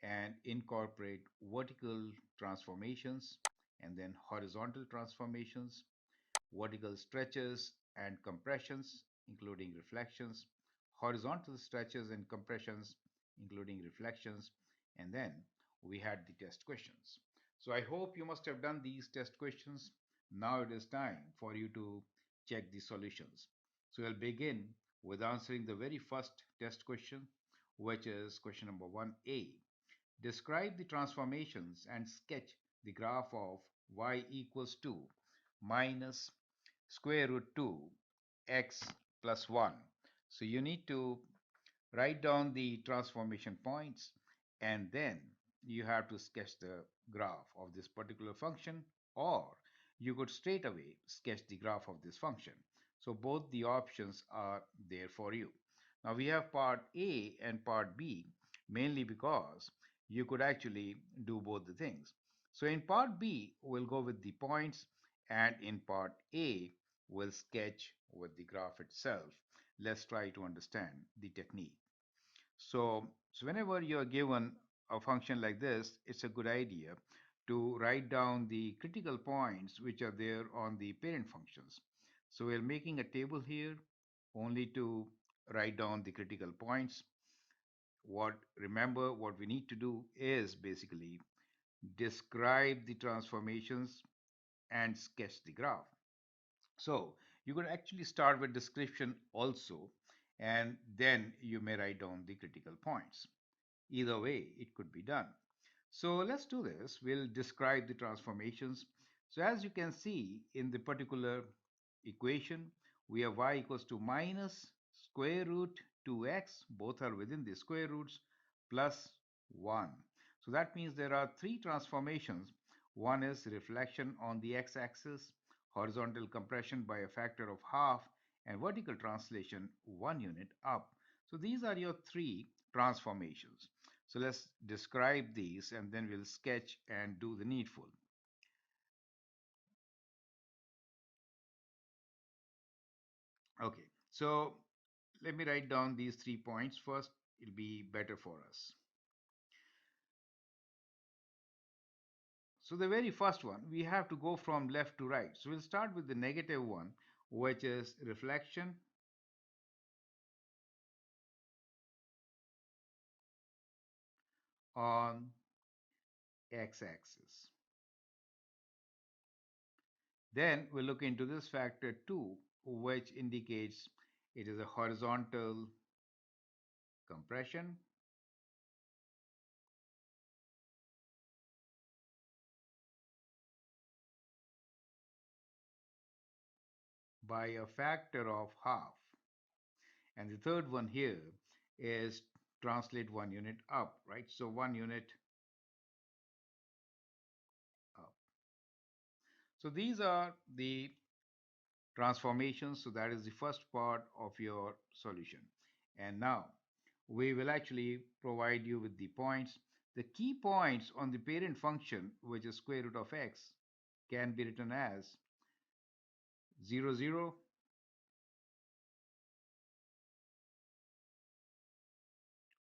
Speaker 1: and incorporate vertical transformations and then horizontal transformations, vertical stretches and compressions, including reflections, horizontal stretches and compressions, including reflections, and then we had the test questions. So I hope you must have done these test questions. Now it is time for you to check the solutions. So we'll begin with answering the very first test question, which is question number 1A. Describe the transformations and sketch the graph of y equals to minus square root 2 x plus 1. So you need to write down the transformation points and then you have to sketch the graph of this particular function, or you could straight away sketch the graph of this function. So both the options are there for you. Now we have part A and part B mainly because you could actually do both the things. So in part B, we'll go with the points, and in part A, we'll sketch with the graph itself. Let's try to understand the technique. So whenever you're given a function like this, it's a good idea to write down the critical points which are there on the parent functions. So we're making a table here only to write down the critical points. Remember, what we need to do is basically describe the transformations and sketch the graph. So you could actually start with description also, and then you may write down the critical points. Either way, it could be done. So let's do this. We'll describe the transformations. So as you can see in the particular equation, we have y equals to minus square root 2x, both are within the square roots, plus 1. So that means there are three transformations. One is reflection on the x-axis, horizontal compression by a factor of half, and vertical translation 1 unit up. So these are your three transformations. So let's describe these and then we'll sketch and do the needful. Okay, so let me write down these 3 points first. It'll be better for us. So the very first one, we have to go from left to right. So we'll start with the negative one, which is reflection on x-axis. Then we'll look into this factor 2, which indicates it is a horizontal compression by a factor of half. And the third one here is translate 1 unit up, right? So 1 unit up. So these are the transformations. So that is the first part of your solution. And now we will actually provide you with the points. The key points on the parent function, which is square root of x, can be written as 0, 0,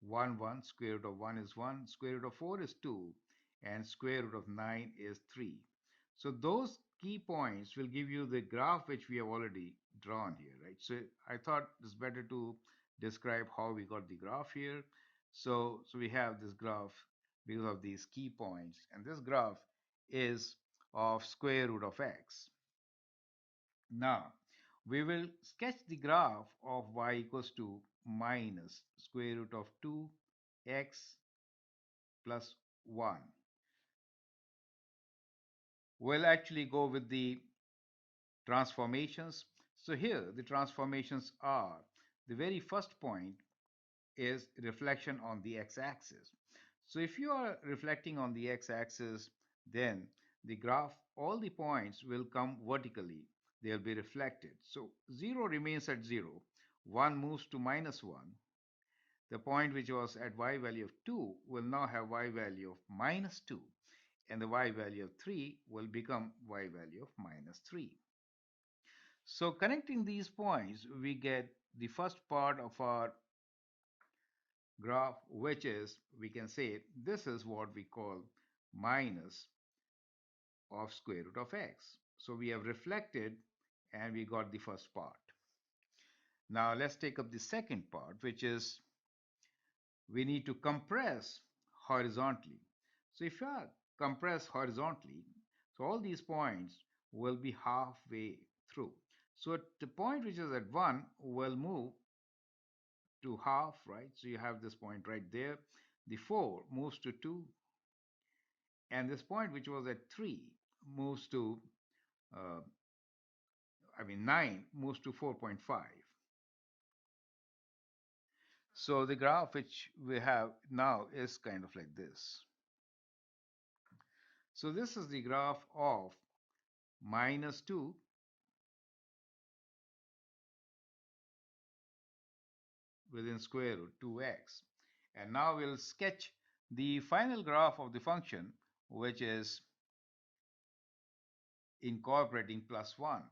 Speaker 1: 1, 1, square root of 1 is 1, square root of 4 is 2, and square root of 9 is 3. So those key points will give you the graph which we have already drawn here, right? So I thought it's better to describe how we got the graph here. So we have this graph because of these key points, and this graph is of square root of x. Now, We will sketch the graph of y equals to minus square root of 2x plus 1. We'll actually go with the transformations. So here the transformations are, the very first point is reflection on the x-axis. So if you are reflecting on the x-axis, then the graph, all the points will come vertically. They'll be reflected. So 0 remains at 0, 1 moves to minus 1. The point which was at y value of 2 will now have y value of minus 2, and the y value of 3 will become y value of minus 3. So connecting these points, we get the first part of our graph, which is, we can say, this is what we call minus of square root of x. So we have reflected and we got the first part. Now let's take up the second part, which is we need to compress horizontally. So if you are compress horizontally, so all these points will be halfway through. So at the point which is at 1 will move to half, right? So you have this point right there. The 4 moves to 2, and this point which was at 3 moves to, uh, 9 moves to 4.5. So the graph which we have now is kind of like this. So this is the graph of minus 2 within square root 2x. And now we'll sketch the final graph of the function, which is incorporating plus 1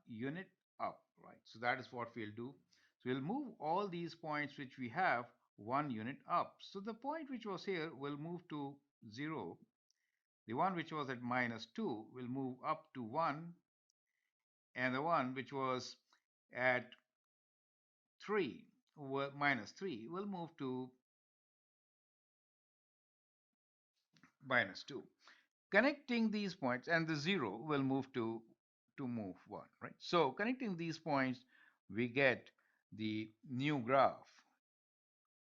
Speaker 1: unit up, right? So that is what we'll do. So we'll move all these points which we have 1 unit up. So the point which was here will move to 0. The one which was at minus 2 will move up to 1, and the one which was at 3, minus 3, will move to minus 2. Connecting these points, and the 0 will move to move 1, right? So connecting these points, we get the new graph,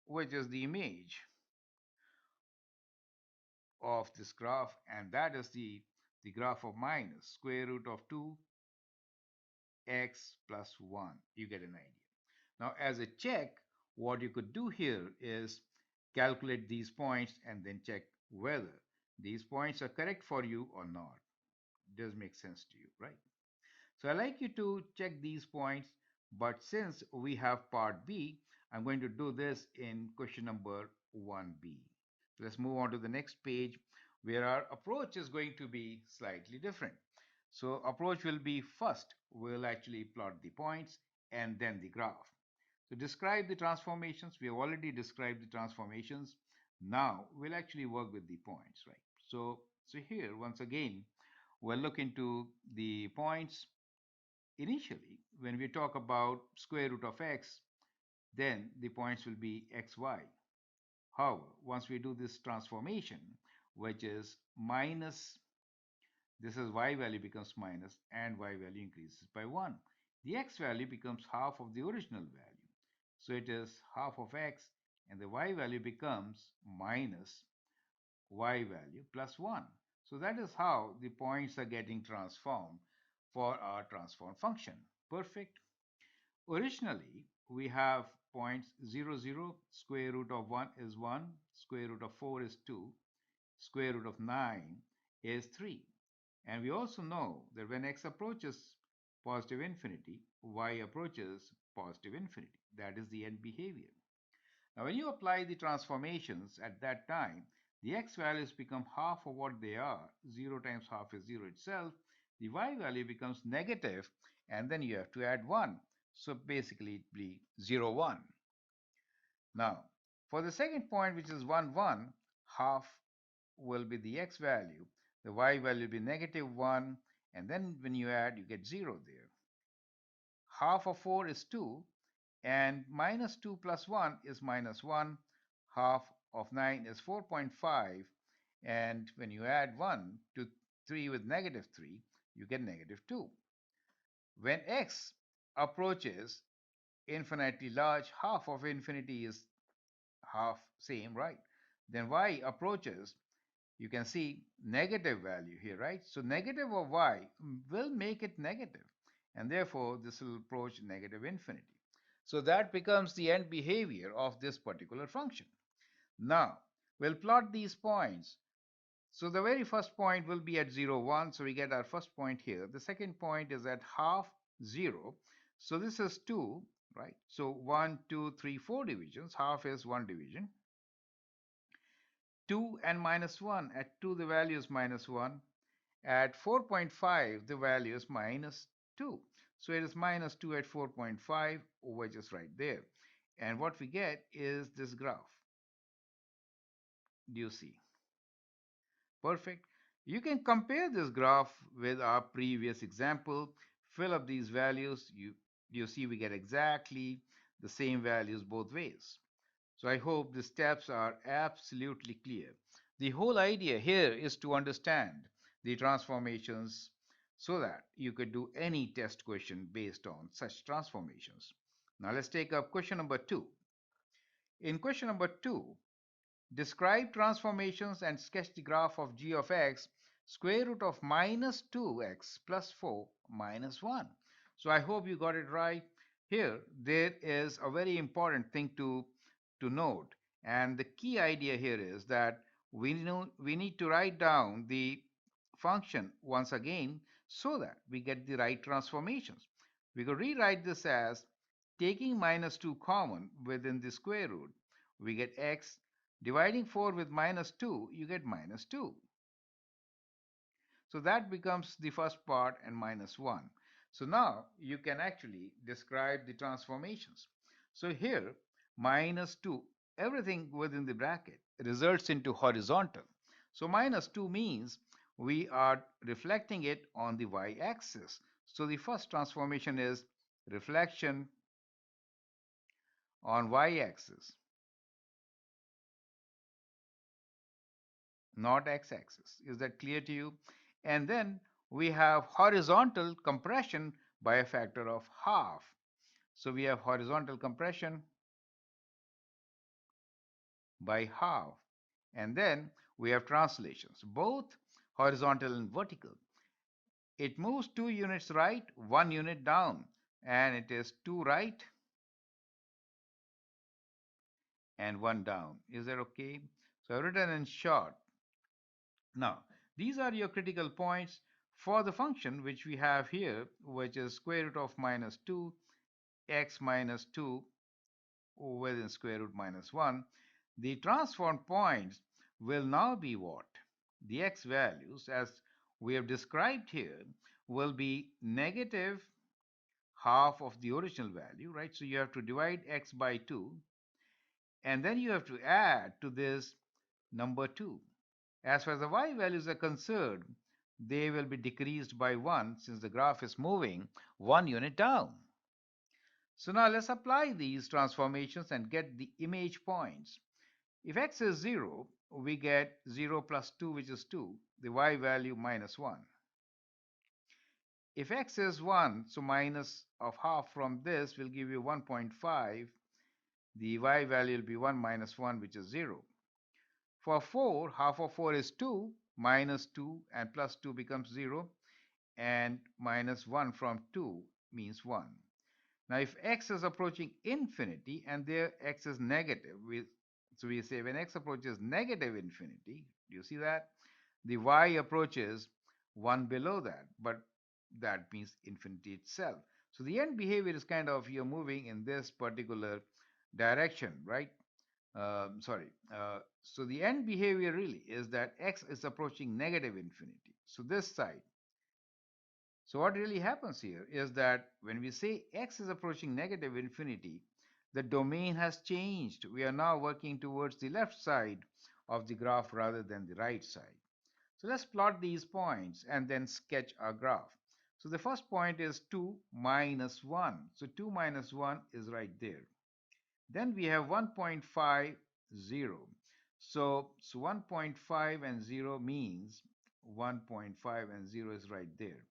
Speaker 1: which is the image of this graph, and that is the graph of minus square root of 2x plus 1. You get an idea. Now, as a check, what you could do here is calculate these points and then check whether these points are correct for you or not. Does make sense to you, right? So I like you to check these points, but since we have part B, I'm going to do this in question number 1B. Let's move on to the next page where our approach is going to be slightly different. So approach will be, first, we'll actually plot the points and then the graph. So describe the transformations. We have already described the transformations. Now we'll actually work with the points, right? So here, once again, we'll look into the points. Initially, when we talk about square root of x, then the points will be xy. However, once we do this transformation, which is minus, this is y value becomes minus, and y value increases by 1. The x value becomes half of the original value. So it is half of x, and the y value becomes minus y value plus 1. So that is how the points are getting transformed for our transform function. Perfect. Originally, we have points 0, 0, square root of 1 is 1, square root of 4 is 2, square root of 9 is 3. And we also know that when x approaches positive infinity, y approaches positive infinity. That is the end behavior. Now, when you apply the transformations at that time, the x values become half of what they are. 0 times half is 0 itself. The y value becomes negative, and then you have to add 1. So basically, it be 0, 1. Now, for the second point, which is 1, 1, half will be the x value. The y value will be negative 1, and then when you add, you get 0 there. Half of 4 is 2, and minus 2 plus 1 is minus 1. Half of 9 is 4.5, and when you add 1 to 3 with negative 3, you get negative 2. When x approaches infinitely large, half of infinity is half same, right? Then y approaches, you can see negative value here, right? So negative of y will make it negative, and therefore this will approach negative infinity. So that becomes the end behavior of this particular function. Now, we'll plot these points. So the very first point will be at 0, 1. So we get our first point here. The second point is at half 0. So this is 2, right? So 1, 2, 3, 4 divisions. Half is 1 division. 2 and minus 1. At 2, the value is minus 1. At 4.5, the value is minus 2. So it is minus 2 at 4.5, which is right there. And what we get is this graph. Do you see? Perfect. You can compare this graph with our previous example, fill up these values. You see we get exactly the same values both ways. So I hope the steps are absolutely clear. The whole idea here is to understand the transformations so that you could do any test question based on such transformations. Now let's take up question number 2. In question number 2, describe transformations and sketch the graph of g of x square root of minus 2x plus 4 minus 1. So I hope you got it right. Here, there is a very important thing to note. And the key idea here is that we need to write down the function once again so that we get the right transformations. We could rewrite this as taking minus 2 common within the square root, we get x. Dividing 4 with minus 2, you get minus 2. So that becomes the first part and minus 1. So now you can actually describe the transformations. So here, minus 2, everything within the bracket results into horizontal. So minus 2 means we are reflecting it on the y-axis. So the first transformation is reflection on y-axis, not x-axis. Is that clear to you? And then we have horizontal compression by a factor of half. So we have horizontal compression by half. And then we have translations, both horizontal and vertical. It moves 2 units right, 1 unit down, and it is 2 right and 1 down. Is that okay? So I've written in short. Now, these are your critical points for the function which we have here, which is square root of minus 2, x minus 2 within square root minus 1. The transformed points will now be what? The x values, as we have described here, will be negative half of the original value, right? So you have to divide x by 2, and then you have to add to this number 2. As far as the y values are concerned, they will be decreased by 1 since the graph is moving 1 unit down. So now let's apply these transformations and get the image points. If x is 0, we get 0 plus 2, which is 2, the y value minus 1. If x is 1, so minus of half from this will give you 1.5. The y value will be 1 minus 1, which is 0. For 4, half of 4 is 2, minus 2 and plus 2 becomes 0, and minus 1 from 2 means 1. Now, if x is approaching infinity and there x is negative, so we say when x approaches negative infinity, do you see that? The y approaches 1 below that, but that means infinity itself. So the end behavior is kind of you're moving in this particular direction, right? So the end behavior really is that x is approaching negative infinity. So this side. So what really happens here is that when we say x is approaching negative infinity, the domain has changed. We are now working towards the left side of the graph rather than the right side. So let's plot these points and then sketch our graph. So the first point is 2 minus 1. So 2 minus 1 is right there. Then we have 1.5, 0. So 1.5 and 0 means 1.5 and 0 is right there.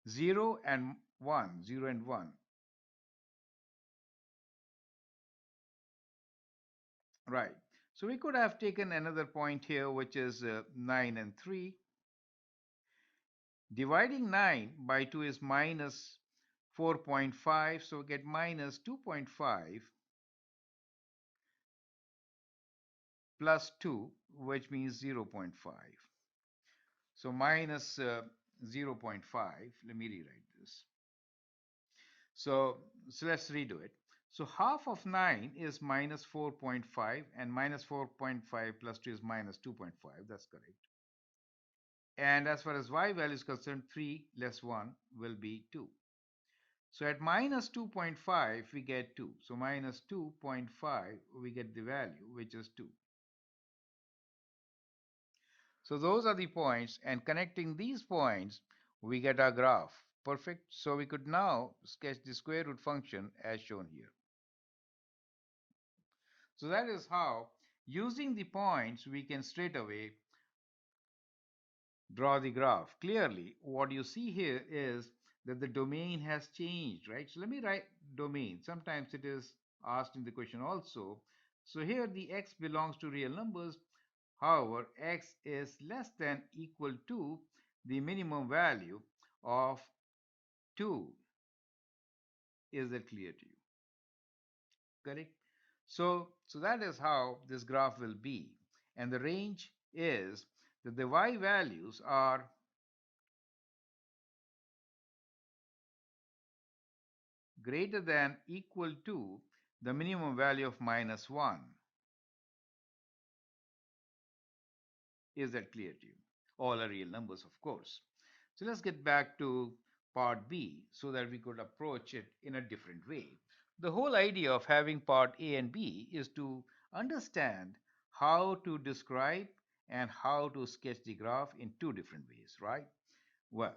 Speaker 1: 0 and 1, 0 and 1. Right. So we could have taken another point here, which is 9 and 3. Dividing 9 by 2 is minus 4.5. So we get minus 2.5 plus 2, which means 0.5. So minus 0.5. Let me rewrite this. So let's redo it. So half of 9 is minus 4.5, and minus 4.5 plus 2 is minus 2.5. That's correct. And as far as y value is concerned, 3 less 1 will be 2. So at minus 2.5, we get 2. So minus 2.5, we get the value, which is 2. So those are the points, and connecting these points, we get our graph. Perfect. So we could now sketch the square root function as shown here. So that is how, using the points, we can straight away draw the graph. Clearly, what you see here is that the domain has changed, right? So let me write domain. Sometimes it is asked in the question also. So here the x belongs to real numbers. However, x is less than equal to the minimum value of 2. Is that clear to you? Correct? So that is how this graph will be. And the range is that the y values are greater than equal to the minimum value of minus 1. Is that clear to you? All are real numbers, of course. So let's get back to part B so that we could approach it in a different way. The whole idea of having part A and B is to understand how to describe and how to sketch the graph in two different ways, right? Well,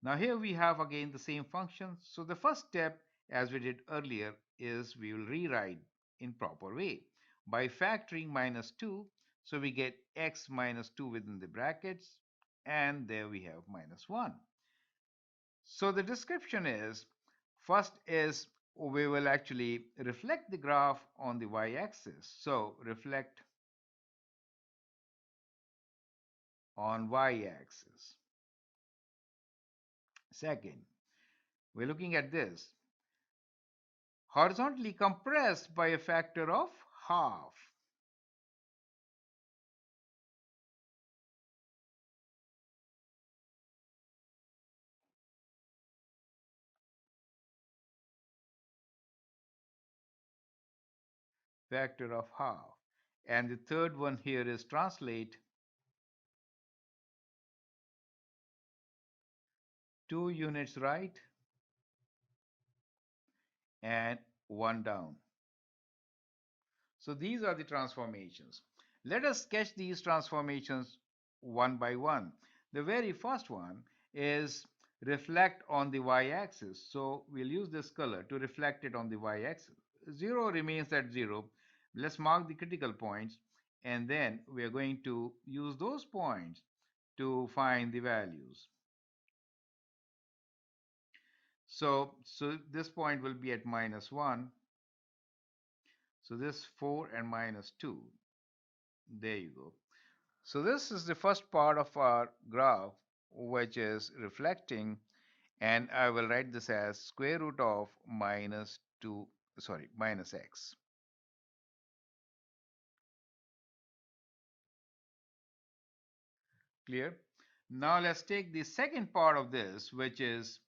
Speaker 1: now here we have again the same function. So the first step, as we did earlier, is we will rewrite in proper way by factoring minus 2. So we get x minus 2 within the brackets, and there we have minus 1. So the description is, first is we will actually reflect the graph on the y-axis. So reflect on y-axis. Second, we're looking at this. Horizontally compressed by a factor of half. Factor of half. And the third one here is translate 2 units right and 1 down. So these are the transformations. Let us sketch these transformations one by one. The very first one is reflect on the y-axis. So we'll use this color to reflect it on the y-axis. 0 remains at 0. Let's mark the critical points, and then we are going to use those points to find the values. So this point will be at minus 1. So this 4 and minus 2. There you go. So this is the first part of our graph, which is reflecting, and I will write this as square root of minus 2, sorry, minus x. Clear? Now let's take the second part of this, which is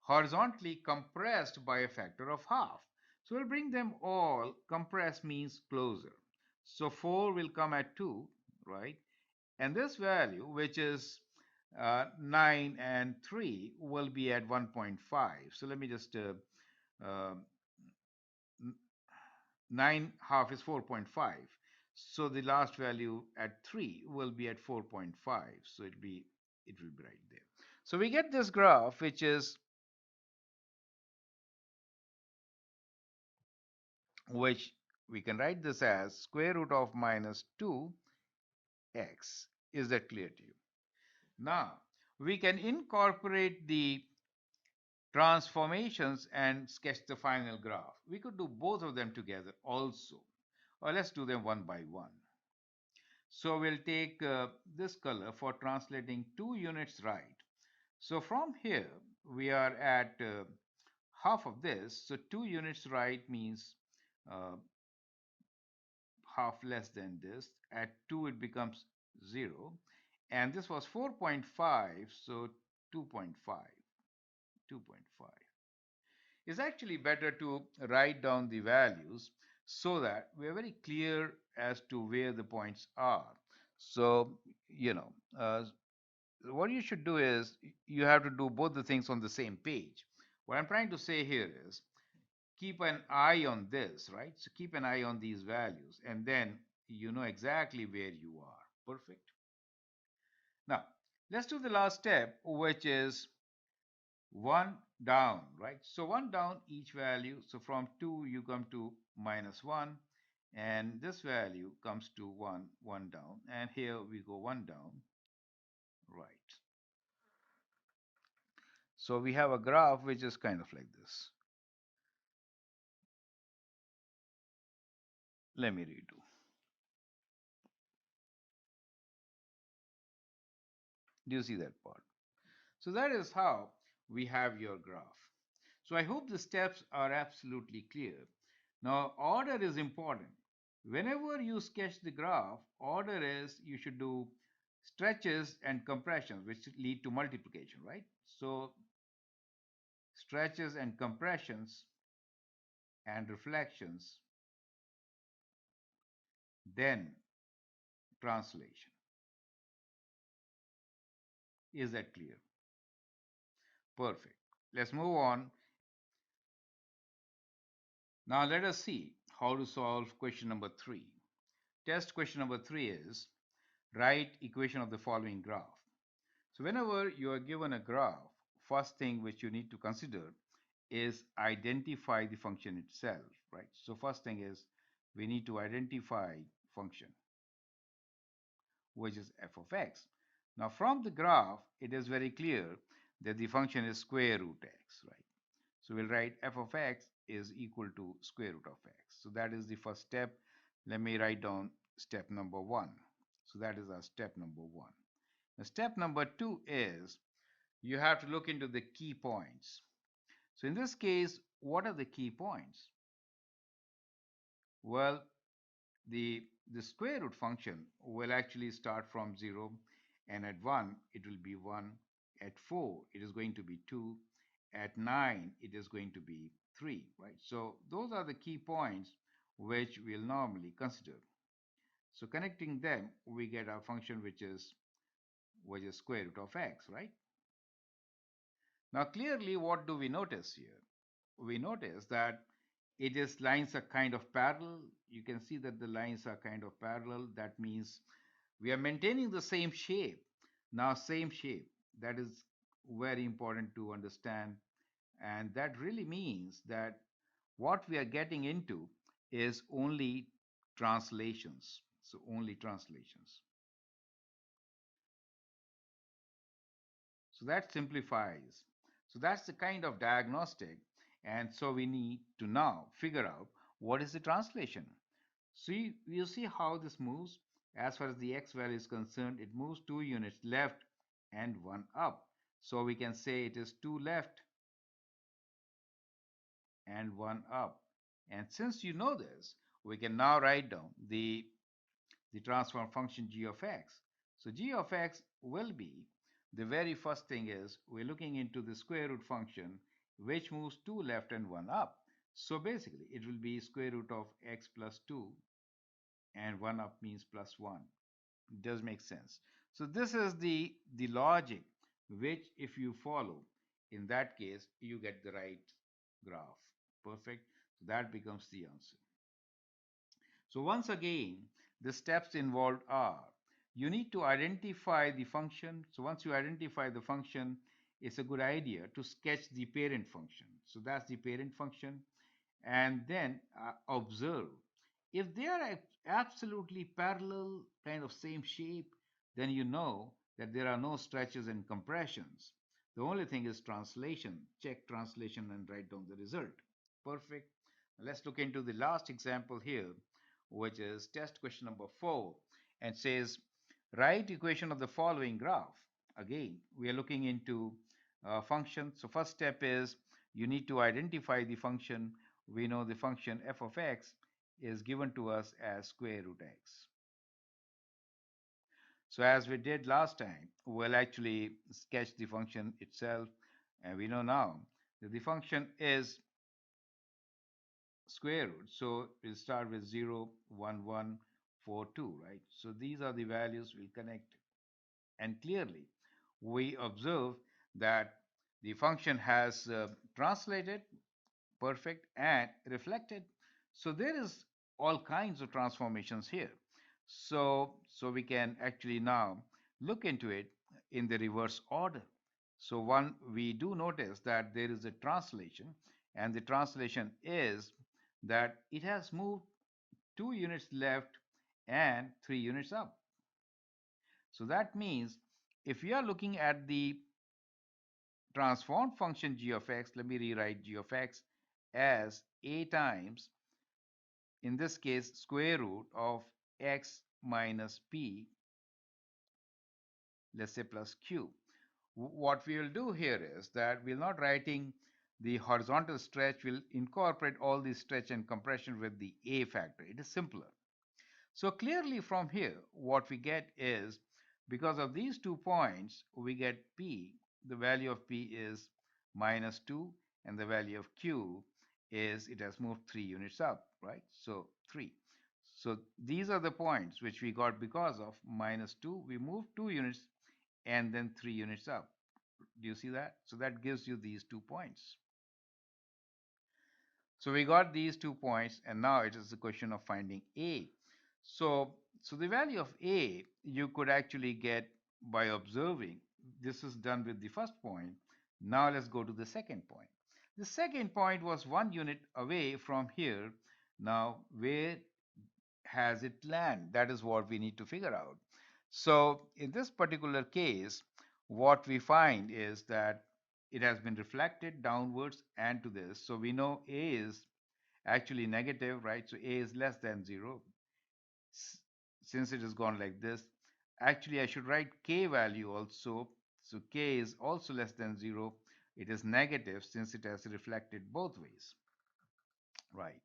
Speaker 1: horizontally compressed by a factor of half. So we'll bring them all, compress means closer. So 4 will come at 2, right? And this value, which is 9 and 3, will be at 1.5. So let me just, 9 half is 4.5. So the last value at 3 will be at 4.5. So it will be right there. So we get this graph, which is which we can write this as square root of minus 2x. Is that clear to you? Now, We can incorporate the transformations and sketch the final graph. We could do both of them together also, or let's do them one by one. So we'll take this color for translating 2 units right. So from here, we are at half of this. So 2 units right means uh, half less than this. At 2, it becomes 0. And this was 4.5, so 2.5. 2.5. It's actually better to write down the values so that we are very clear as to where the points are. So, you know, what you should do is you have to do both the things on the same page. What I'm trying to say here is keep an eye on this, right? So keep an eye on these values, and then you know exactly where you are. Perfect. Now, let's do the last step, which is one down, right? So one down each value. So from 2, you come to -1, and this value comes to 1, 1 down. And here we go 1 down, right? So we have a graph which is kind of like this. Let me redo. Do you see that part? So that is how we have your graph. So I hope the steps are absolutely clear. Now, order is important. Whenever you sketch the graph, order is you should do stretches and compressions, which lead to multiplication, right? So stretches and compressions and reflections, then translation. Is that clear? Perfect. Let's move on. Now let us see how to solve question number 3. Test question number 3 is write equation of the following graph. So whenever you are given a graph, first thing which you need to consider is identify the function itself, right? So first thing is we need to identify function, which is f of x. Now from the graph, it is very clear that the function is square root x, right? So we'll write f of x is equal to square root of x. So that is the first step. Let me write down step number 1. So that is our step number 1. Now step number 2 is you have to look into the key points. So in this case, what are the key points? Well, the square root function will actually start from 0, and at 1 it will be 1, at 4 it is going to be 2, at 9 it is going to be 3, right? So those are the key points which we'll normally consider. So connecting them, we get our function which is square root of x, right? Now clearly, what do we notice here? We notice that it is lines are kind of parallel. You can see that the lines are kind of parallel. That means we are maintaining the same shape. Now, same shape. That is very important to understand. And that really means that what we are getting into is only translations. So, only translations. So that simplifies. So that's the kind of diagnostic. And so we need to now figure out what is the translation. So you see how this moves. As far as the x value is concerned, it moves 2 units left and 1 up. So we can say it is 2 left and 1 up. And since you know this, we can now write down the transform function g of x. So g of x will be, the very first thing is we're looking into the square root function which moves 2 left and 1 up. So basically it will be square root of x plus 2, and 1 up means plus 1. It does make sense. So this is the logic which if you follow, in that case you get the right graph. Perfect. So that becomes the answer. So once again, the steps involved are you need to identify the function. So once you identify the function, it's a good idea to sketch the parent function. So that's the parent function. And then observe. If they are absolutely parallel, kind of same shape, then you know that there are no stretches and compressions. The only thing is translation. Check translation and write down the result. Perfect. Let's look into the last example here, which is test question number 4, and says write equation of the following graph. Again, we are looking into function. So first step is you need to identify the function. We know the function f of x is given to us as square root x. So as we did last time, we'll actually sketch the function itself. And we know now that the function is square root. So we'll start with 0, 1, 1, 4, 2, right? So these are the values we'll connect. And clearly, we observe that the function has translated perfect and reflected. So there is all kinds of transformations here. So we can actually now look into it in the reverse order. So one, we do notice that there is a translation, and the translation is that it has moved 2 units left and 3 units up. So that means if we are looking at the transformed function g of x, let me rewrite g of x as a times, in this case, square root of x minus p, let's say plus q. What we will do here is that we're not writing the horizontal stretch, we'll incorporate all the stretch and compression with the a factor. It is simpler. So clearly from here, what we get is, because of these 2 points, we get p, the value of p is minus 2, and the value of q is, it has moved 3 units up, right? So 3. So these are the points which we got because of minus 2, we moved 2 units and then 3 units up. Do you see that? So that gives you these 2 points. So we got these 2 points, and now it is a question of finding a. So the value of a you could actually get by observing. This is done with the first point. Now let's go to the second point. The second point was 1 unit away from here. Now where has it landed? That is what we need to figure out. So in this particular case, what we find is that it has been reflected downwards and to this. So we know a is actually negative, right? So a is less than 0. Since it has gone like this, actually I should write k value also. So k is also less than 0. It is negative since it has reflected both ways, right?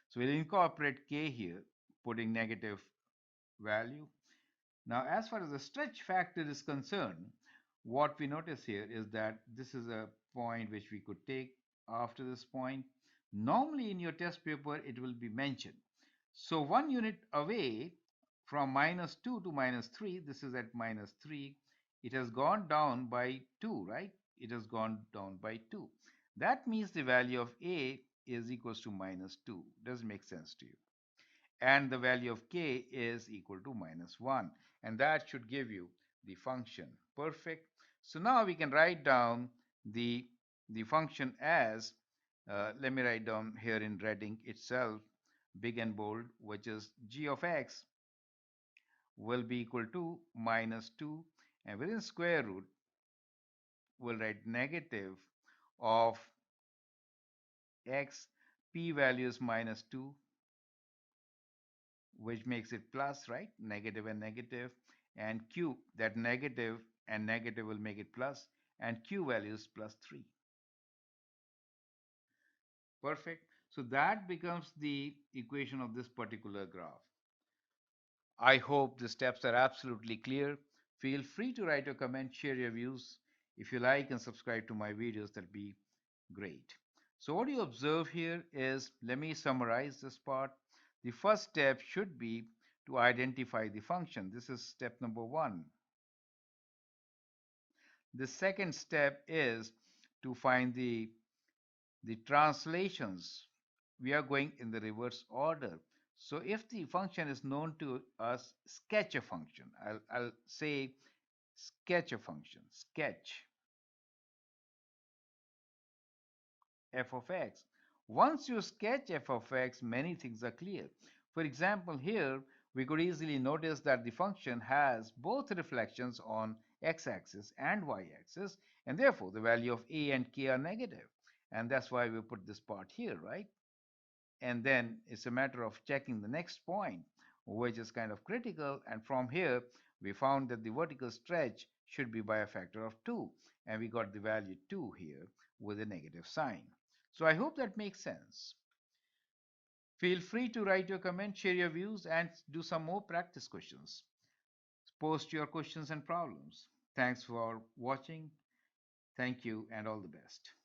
Speaker 1: So we'll incorporate k here, putting negative value. Now, as far as the stretch factor is concerned, what we notice here is that this is a point which we could take after this point. Normally in your test paper, it will be mentioned. So 1 unit away from minus 2 to minus 3, this is at minus 3, it has gone down by 2, right? It has gone down by 2. That means the value of a is equals to minus 2. Does it make sense to you? And the value of k is equal to minus 1. And that should give you the function. Perfect. So now we can write down the function as, let me write down here in red ink itself, big and bold, which is g of x will be equal to minus 2. And within square root, we'll write negative of x, p value is minus 2, which makes it plus, right? Negative and negative. And q, that negative and negative will make it plus, and q value is plus 3. Perfect. So that becomes the equation of this particular graph. I hope the steps are absolutely clear. Feel free to write a comment, share your views. If you like and subscribe to my videos, that'd be great. So what you observe here is, let me summarize this part. The first step should be to identify the function. This is step number 1. The second step is to find the translations. We are going in the reverse order. So if the function is known to us, sketch a function. I'll say sketch a function. Sketch f of x. Once you sketch f of x, many things are clear. For example, here we could easily notice that the function has both reflections on x-axis and y-axis, and therefore the value of a and k are negative. And that's why we put this part here, right? And then it's a matter of checking the next point, which is kind of critical. And from here, we found that the vertical stretch should be by a factor of 2, and we got the value 2 here with a negative sign. So I hope that makes sense. Feel free to write your comment, share your views, and do some more practice questions. Post your questions and problems. Thanks for watching. Thank you, and all the best.